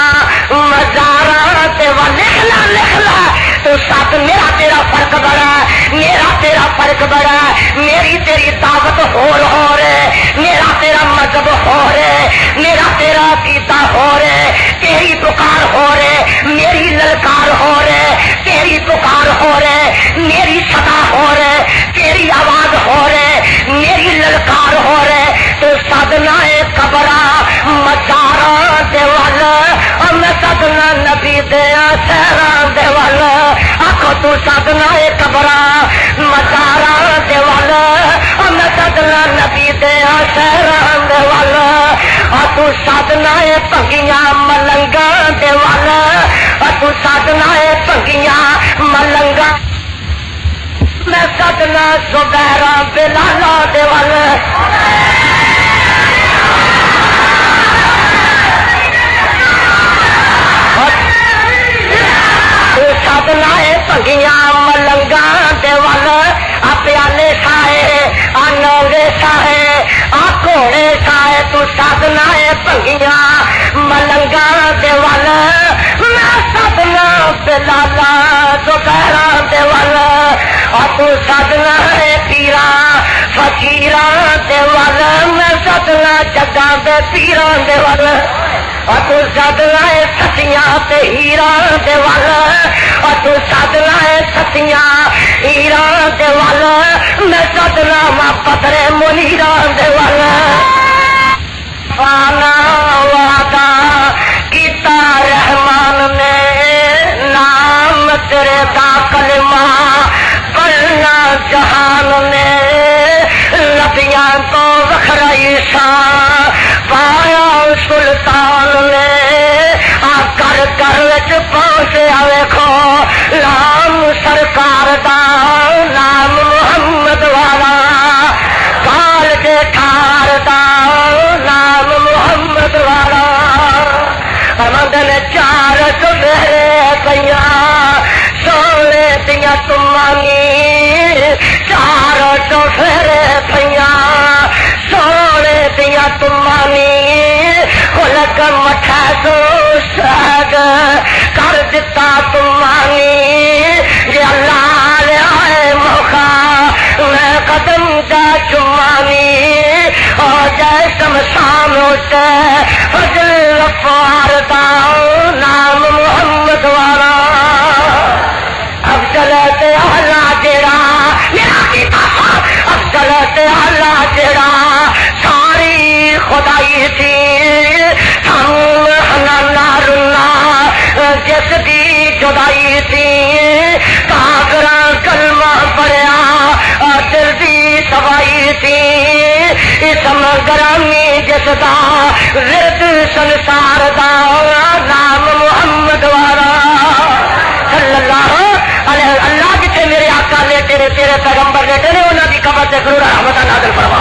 [SPEAKER 4] مزارا دے والا, لکھ لا تو سد میرا تیرا فرق بڑا ہے، میرا تیرا فرق بڑا ہے، میری تیری دعوت ہو رہے، میرا تیرا مذہب ہو رہے، میرا تیرا عقیدہ ہو رہے، تیری پکار ہو رہے، میری للکار ہو رہے، تیری پکار ہو رہے، میری صدا ہو رہے، تیری آواز ہو رہے، میری للکار ہو رہے، تو سدنا قبرا مزارا دیوال اور میں سدنا نبی دیا سیران دیوال آخو تو سدنا قبرا مزارا دیوال اور میں سدنا نبی دیا سیران دیوال اور تو سدنا پگیاں ملنگا دیوال اور تو سدنا پگیاں ملنگا میں سدنا زبیرا بلالا دیوال سدنا پگیاں ملنگا دیوال پیالے سائے آنوے سائے آ گھوڑے سائے تو سدنا پگیاں ملنگا دیوال میں سدنا بلالا دوپہرا دیوال اور تو سدنا پیرا فقیرا دیوال میں سدنا جگہ دے پیرا دیوال اور تو سدنا سچیاں تے ہیرا دیوال اور تو سدنا سچیاں ہیرا دیوال میں سدنا ماں پترے منیرا دیوال فانا وعدہ کیتا رحمان نے نام تیرے دا کلمہ پڑھنا جہان نے لبیاں تو وکھرائی سا پایا سلطان نے آ کر کر پہنچیا ویکھو نام سرکار دا نام محمد والا کال کے ٹھار دا نام محمد والا مندن چار چفیرے پیا سونے دیا تمانی چار چفیرے پیا سونے دیا تمانی خلق مٹھا تو سگ کر دیتا تمانی جی اللہ لے موقع میں قدم کا چمانی اور جے شمشان ہوتے فضل غفار دا نام محمد والا افضل اعلیٰ جڑا میرا کتاب افضل اعلیٰ جڑا ساری خدائی تھی ہم ہنانا رنا جس کی جدائی تھی کاغرا کلمہ پڑیا دل دی سوائی تھی اسم گرامی جس دا ورد سنسار دا نام محمد والا صلی اللہ علیہ اللہ جتنے میرے آقا لیٹے نے تیرے پیغمبر لیٹے نے انہوں کی قبر سے ضرور رحمت نازل فرما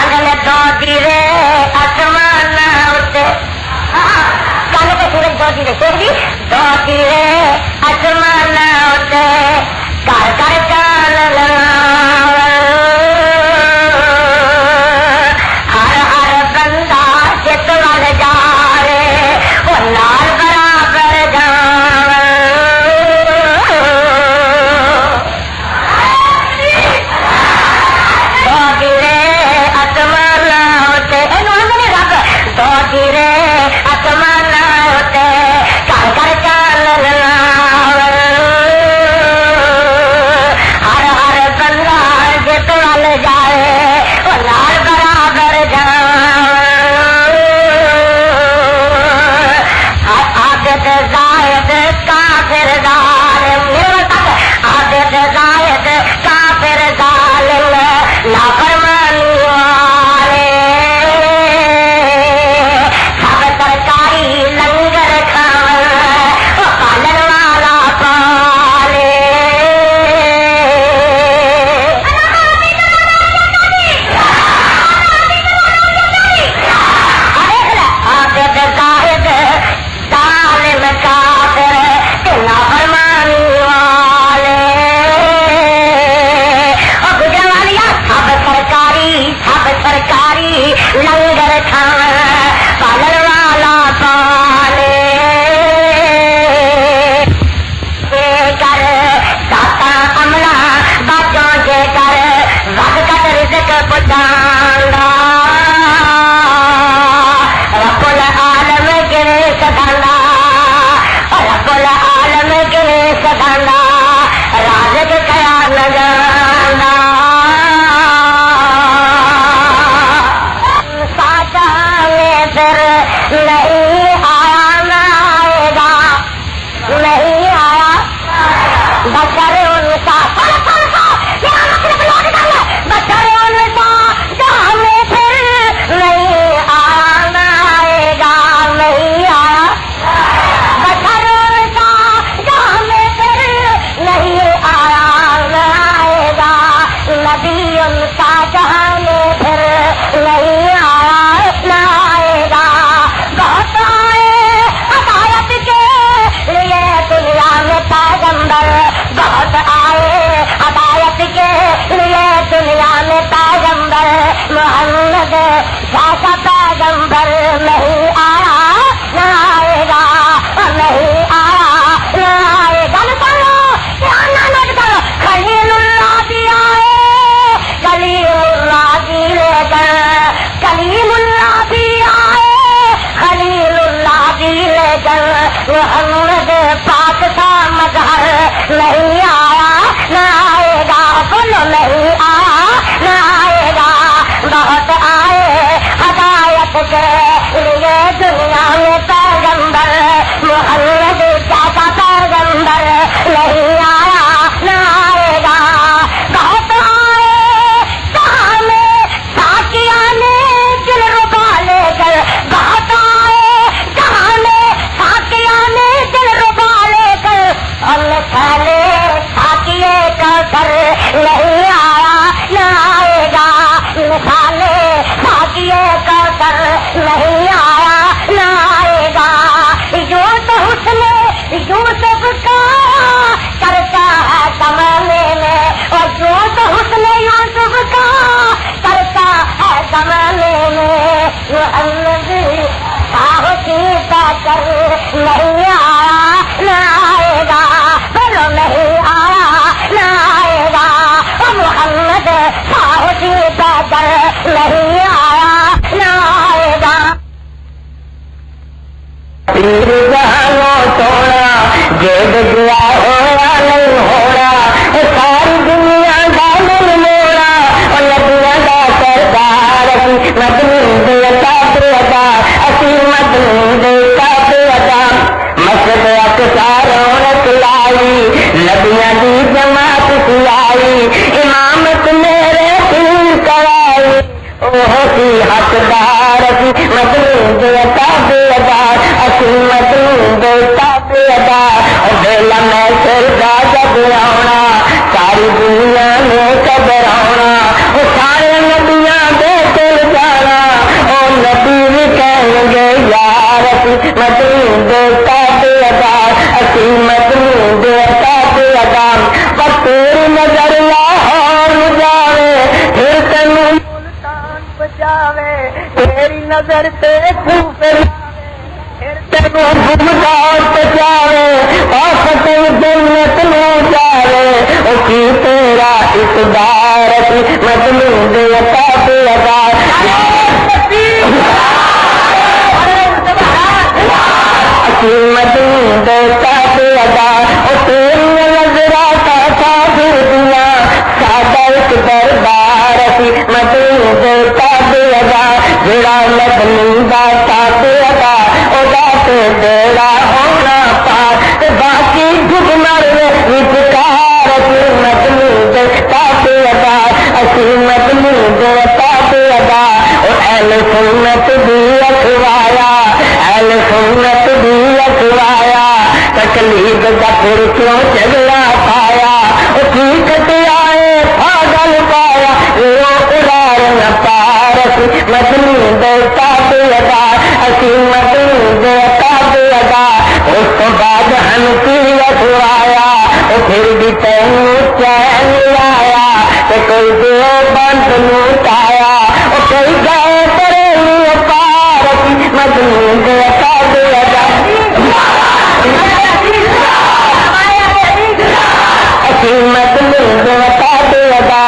[SPEAKER 4] اگل دو دیرے آسمان اٹھتے کل تو سورج دو دیرے سورج بھی دو دیرے آسمان اٹھتے کر کر چال ہر ہر بندہ جت وال جا رہے وہ لال برابر جان دو دیرے آسمان اٹھتے رب دو دیرے آسمان اٹھتے کر کر چال وداندا رازق کیا نہ جاندا ساچا میں پھر نہیں آیا نہ آئے گا نہیں آیا بشر ان کا بشر ان کا جہاں میں پھر نہیں آیا نہ آئے گا نہیں آیا بشر ان کا جہاں میں پھر نہیں آیا نہ آئے گا نبی ان کا جہاں میں پھر نہیں آیا نہ آئے گا بہت آئے ہدایت کے لیے دنیا میں پیغمبر بہت آئے ہدایت کے لیے دنیا میں پیغمبر محمد جیسا پیغمبر نہیں آیا نہ آئے گا نہیں آیا نہ آئے گا نوٹ کرو خلیل اللہ بھی آئے کلیم اللہ بھی لے کر کلیم اللہ بھی آئے خلیل اللہ بھی لے کر محمد پاک کا مظہر نہیں آیا نہ آئے گا بولو نہیں آیا نہ آئے گا بہت آئے ہدایت کے لیے دنیا میں پیغمبر محمد جیسا پیغمبر نہیں آیا نہ آئے گا بہت آئے جہاں میں ساکیا نے دل ربا لے کر بہت آئے جہاں میں ساکیا نے دل ربا لے کر اور پہلے ساکیے کا سر نہیں آیا نہ آئے گا مثالے ساکیے کا سر نہیں آیا نہ آئے گا یوسف کا چرچا ہے زمانے میں اور حسن یوسف کا چرچا ہے زمانے میں محمد ساہسی کا کر نہیں آیا نہ آئے گا بولو نہیں آیا نہ آئے گا محمد ساہسی کا کر نہیں آیا نہ آئے گا پیر جہاں توڑا جیب گیا ہوا نہیں ہوڑا ساری دنیا کا دل موڑا اور ندیاں کا سردار مدنی دیتا دیتا اسی مدنی دیتا دیتا مسجد اقصا رونق لائی نبیاں دی جماعت سیائی امامت میرے دل کرائی سی حقدار اسی مدنی دیتا دیتا اسی مدنی دیتا دیتا بیلا میں سردا جب آنا ساری دنیا میں قبر آنا وہ سارے نبیاں دے دل جانا وہ نبی بھی کہیں گے یار اسی مدنی دیتا دیتا اسی مدنی دیتا دیتا پر تیری نظر لاہور جاوے پھر تینوں بچاوے تیری نظر تے خوف تینوں گمگار بچاوے آفت جنت نو جاوے او کی تیرا اقدار اسی مدنی دیتا دیتا اسی مدنی دیتا دیتا او تیری نظرہ کا سادھ دیا سادہ ایک دربار اسی مدنی دیتا دیتا جڑا مدنی داتا دیتا او داتے دیڑا ہونا پار باقی جھگ مر وچکار اسی مدنی دیتا دیتا اسی مدنی دیتا دیتا او اہل سنت بھی اخوایا اہل سنت بھی اخوایا تکلیف کا پھر کیوں چگلا پایا او کی کٹیائے پاگل پایا وہ ادار نہ پار اسی مدنی دیتا دیتا اسی مدنی دیتا دیتا اس کو بعد ہم کی اخوایا وہ پھر بھی تینوں چین آیا کہ کوئی دیو بند لوٹایا وہ کوئی گئے تیرے پار اسی مدنی دیتا دیتا اسی مدنی دیتا دیتا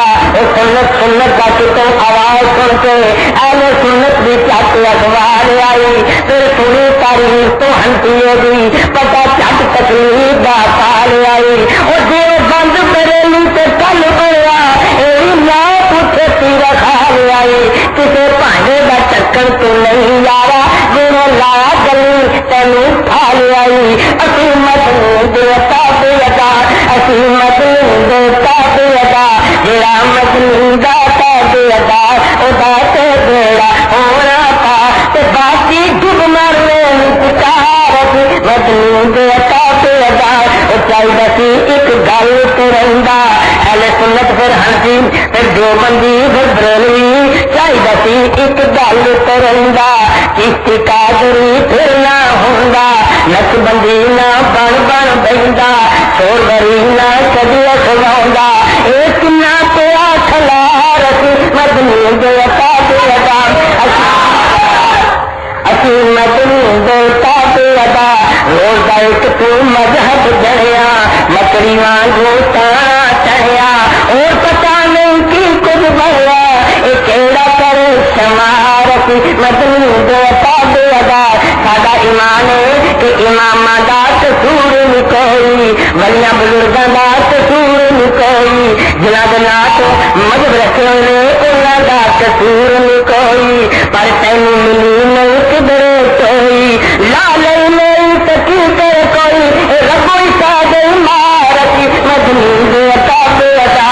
[SPEAKER 4] سنت کا کتوں آواز سن کے اہل سنت بھی چک اخبار آئی پھر سنی تاریخ تو ہنسی ہوگی پتا چک تکلیف دا پال آئی وہ جو بند بریلی تے کل بڑا یہ نہ پوچھے تیرا کھال آئی کسے پانے دا چکر تو نہیں یارا جنہوں لایا گلی تینوں کھال آئی اسی مدنی دیتا دیتا اسی مدنی دیتا دیتا جڑا مدنی داتا دیتا او داتے بیڑا ہونا پا تے باقی ڈب مرنے پکار مدنی دیتا دیتا او چاہیے سی ایک گل تو رہندا اہل سنت پھر ہنسی پھر دیوبندی پھر بریلوی چاہیے سی ایک گل تو رہندا چشتی قادری پھر نہ ہوندا نقشبندی نہ بن بن بہندا سور بری نہ کدی اخواؤندا ایک نہ پیا کھلار مدنی دیتا دیتا اسی مدنی دیتا دیتا روزہ ایک تو مذہب جڑیا مکڑی وانگو تانا چڑھیا اور پتا نہیں کی کچھ بھیا یہ کیڑا کر شمار مدنی دیتا دیتا ساڈا ایمان ہے کہ امام دا قصور نہیں کوئی ولیاں بزرگاں دا قصور نہیں کوئی جنہاں دے نال مذہب رکھے نے انہاں دا قصور نہیں کوئی پر تینوں ملی نہیں کدھر کوئی لالے نہیں تکی کر کوئی ربو ساڈے مارتی مدنی دیتا دیتا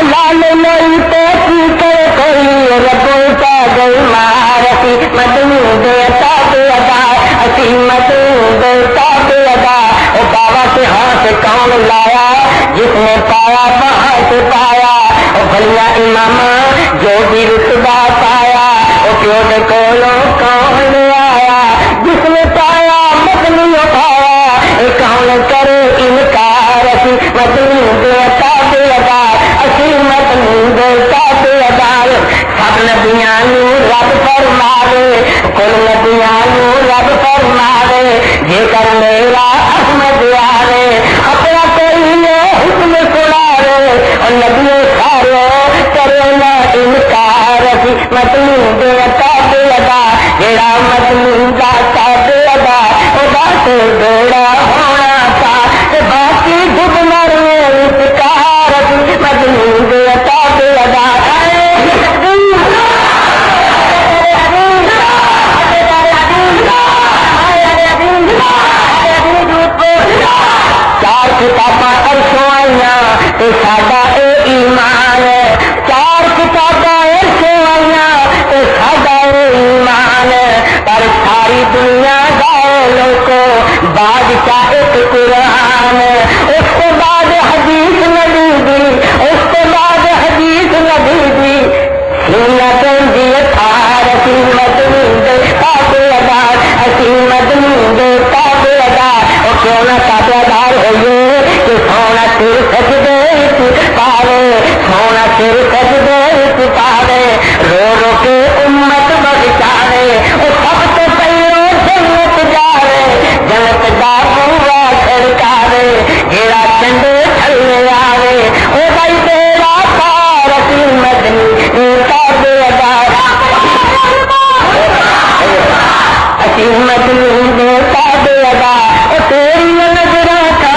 [SPEAKER 4] لال نہیں تکی کر کوئی ربو ساڈے مارتی مدنی دیتا دیتا اسی مدنی دیتا دیتا وہ بابا سے ہاتھ کون لایا جس نے پایا وہاں سے پایا وہ بھلیا امام جو بھی رتبہ پایا وہ پیو کے کولوں کون آیا جس نے پایا مدنی اٹھایا یہ کون کرے انکار اسی مدنی دیتا دیتا اسی مدنی دیتا دیتا سب نبیاں رب فرماوے کل نبیاں رب فرماوے جے کر میرا احمد آوے اپنا کوئی حکم سناوے اور نبی سارے کرے نہ انکار اسی مدنی دیتا دیتا جڑا مدنی داتا دیتا وہ بات بیڑا ہونا تھا باقی ڈب مرنے انکار اسی مدنی دیتا دیتا چار کتاباں عرشوں آئیاں تے ساڈا اے ایمان ہے چار کتاباں عرشوں آئیاں تے ساڈا اے ایمان ہے پر ساری دنیا گائے لوگوں بادشاہ ایک قرآن اس کے بعد حدیث نبی دی اس کے بعد حدیث نبی دی سینا دی اتھار اسی مدنی دیتا دیتا اسی مدنی دیتا دیتا وہ کیوں نہ تابعدار ہوئے کہ سونا سر سجدے پاوے سونا سر سجدے پاوے رو رو کے امت بخشاوے وہ سب تو پہلو جنت جاوے جنت دا بوا چھڑکاوے جیڑا چنڈے تھلے آوے وہ بھائی تیرا پار اسی مدنی دیتا دیتا اسی مدنی دیتا دیتا وہ تیری نظریں کھا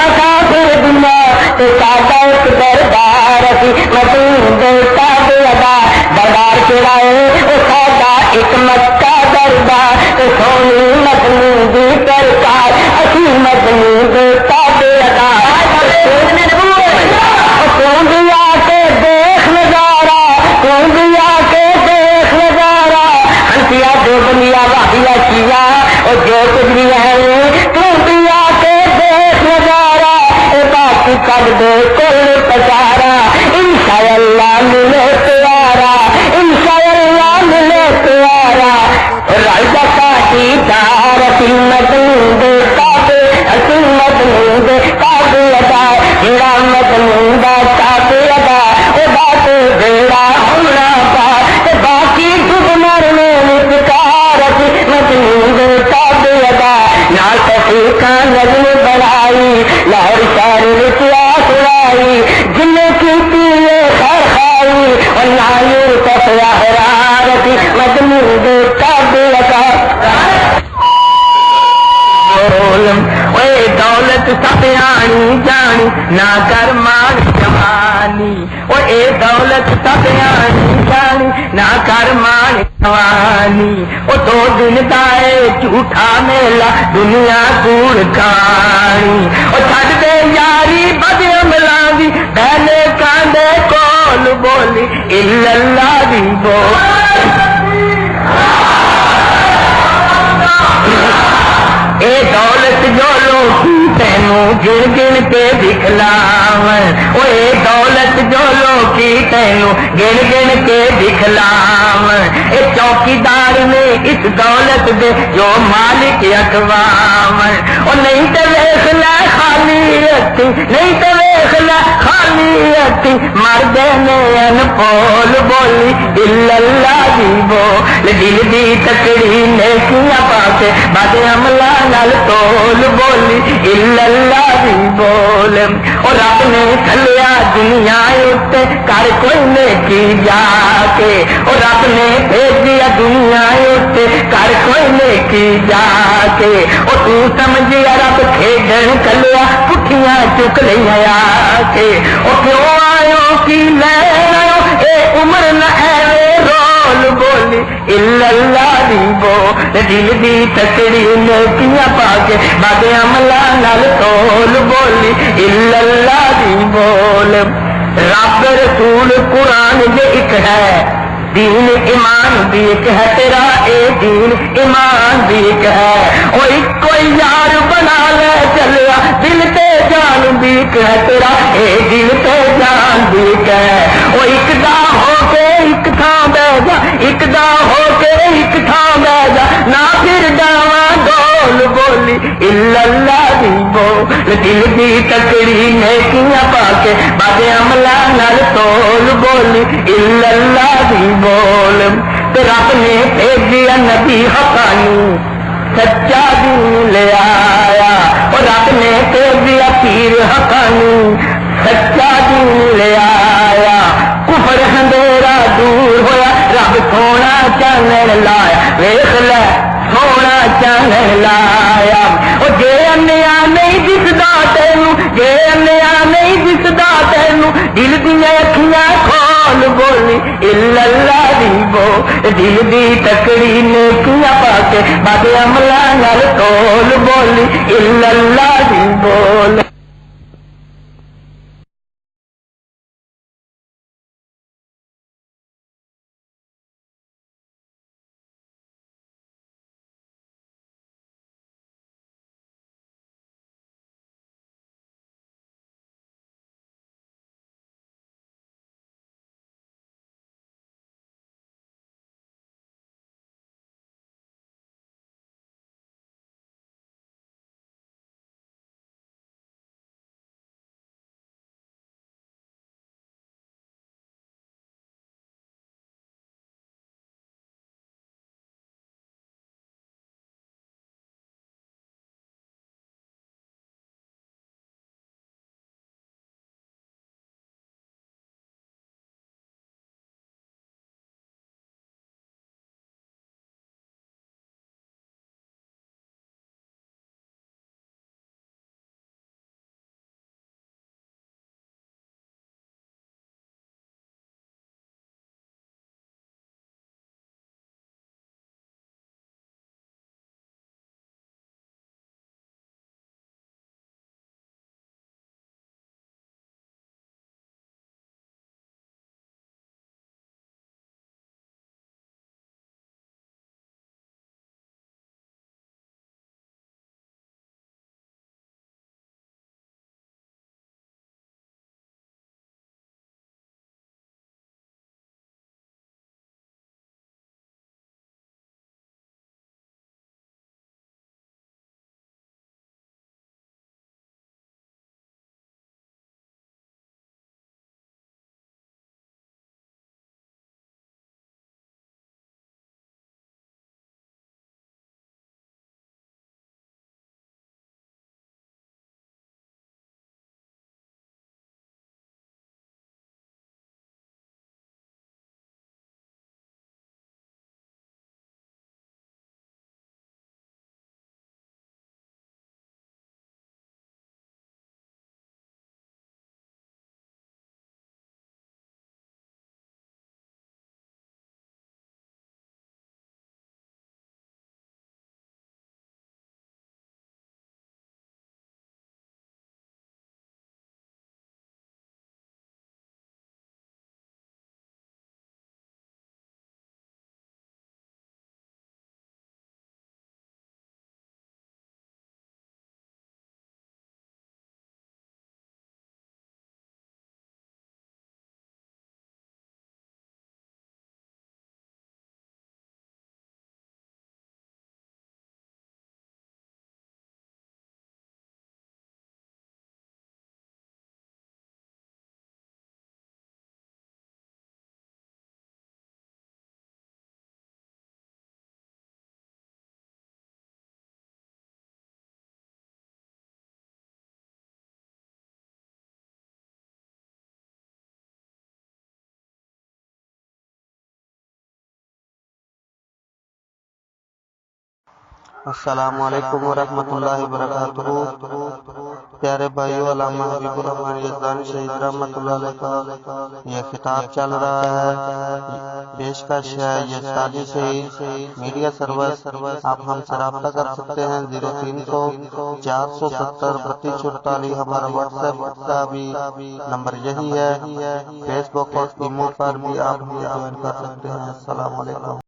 [SPEAKER 4] پھر دنیا تو ساڈا ایک دربار اسی مدنی دیتا دیتا دربار چڑھائے وہ ساڈا ایک مکہ دربار تو سونی مدنی دی سرکار اسی مدنی دیتا دیتا کون بھی آ کے دیکھ نظارہ کون بھی آ کے دیکھ نظارہ ہنسیا دو بنیا واہیا کیا اور جو کچھ بھی ہے تو بھی آ کے دیکھ نظارہ باقی کر دے کل پچارا انشاءاللہ ملے پیارا انشاءاللہ ملے پیارا رائدہ کاٹی دار اسی مدنی دیتا دے اسی مدنی دیتا دے ادا جڑا مدنی دیتا دے ادا وہ بات بیڑا ہونا پا باقی ڈب مرنے پکار اسی مدنی دیتا دے ادا
[SPEAKER 5] تپیانی جانی نہ کر مان جوانی، وہ اے دولت تپیانی جانی نہ کر مان جوانی، وہ 2 دن دائے جھوٹا میلا دنیا کوڑ کانی، وہ چھڈ دے یاری بد عملاں دی پہلے کاندے کول بولی الا اللہ دی بول، اے دولت جو لوکی تینوں گن گن کے دکھلاون، اے دولت جو لوکی تینوں گن گن کے دکھلاون، اے چوکیدار نے اس دولت دے جو مالک اقوام، او نہیں تے ویکھ لے خالی ہتھی، نہیں تے ویکھ لے خالی ہتھی مردے نے انپول بولی الا اللہ دی بول، دل دی تکڑی نیکیاں پا کے بد عملہ نال تول بولی الا اللہ دی بول، اور رب نے کھلیا دنیا اتے کر کوئی نیکی جا کے، اور رب نے بھیجیا دنیا اتے کر کوئی نیکی جا کے، اور تو سمجھیا رب کھیڈن کلیا پٹھیاں چک لیا آ کے، اور کیوں آیو کی لین آیو اے عمر نہ ایویں رول بولی الا اللہ دی بول، دل دی تکڑی نیکیاں پا کے بد عملہ نال تول بولی الا اللہ دی بول، رب رسول قرآن یہ ایک ہے، دین ایمان بھی ایک ہے تیرا، اے دین ایمان بھی ایک ہے، وہ ایک کوئی یار بنا لے چلیا دل تے جان بھی ایک ہے تیرا، اے دل تے جان بھی ایک ہے، وہ ایک دا ہو کے ایک تھاں بہ جا، ایک دا ہو کے ایک تھاں بہ جا، نہ پھر ڈاواں ڈول بولی الا اللہ دی بول، دل دی تکڑی نیکیاں پا کے بد عملہ نال تول بولی الا اللہ دی بول، تے رب نے بھیجیا نبی حقانی سچا دین لے آیا، اور رب نے بھیجیا پیر حقانی سچا دین لے آیا، کفر اندھیرا دور ہویا رب سونا چانن لایا، ویکھ لے سونا چانن لایا، او جے انیا نہیں دسدا تینوں، جے انیا نہیں دسدا تینوں دل دیاں اکھیاں کھول بولی الا اللہ دی بول، دل دی تکڑی نیکیاں پا کے بد عملہ نال تول بولی الا اللہ دی بول۔
[SPEAKER 2] السلام علیکم ورحمۃ اللہ وبرکاتہ۔ پیارے بھائیو، علامہ حبیب الرحمن یزدانی شہید رحمۃ اللہ علیہ کا یہ خطاب چل رہا ہے، پیشکش ہے یہ ساری سے میڈیا سروس۔ آپ ہم سے رابطہ کر سکتے ہیں 0300 470 3244، ہمارا واٹس ایپ کا بھی نمبر یہی ہے۔ فیس بک اور ایمو پر بھی آپ ہمیں جوائن کر سکتے ہیں۔ السلام علیکم۔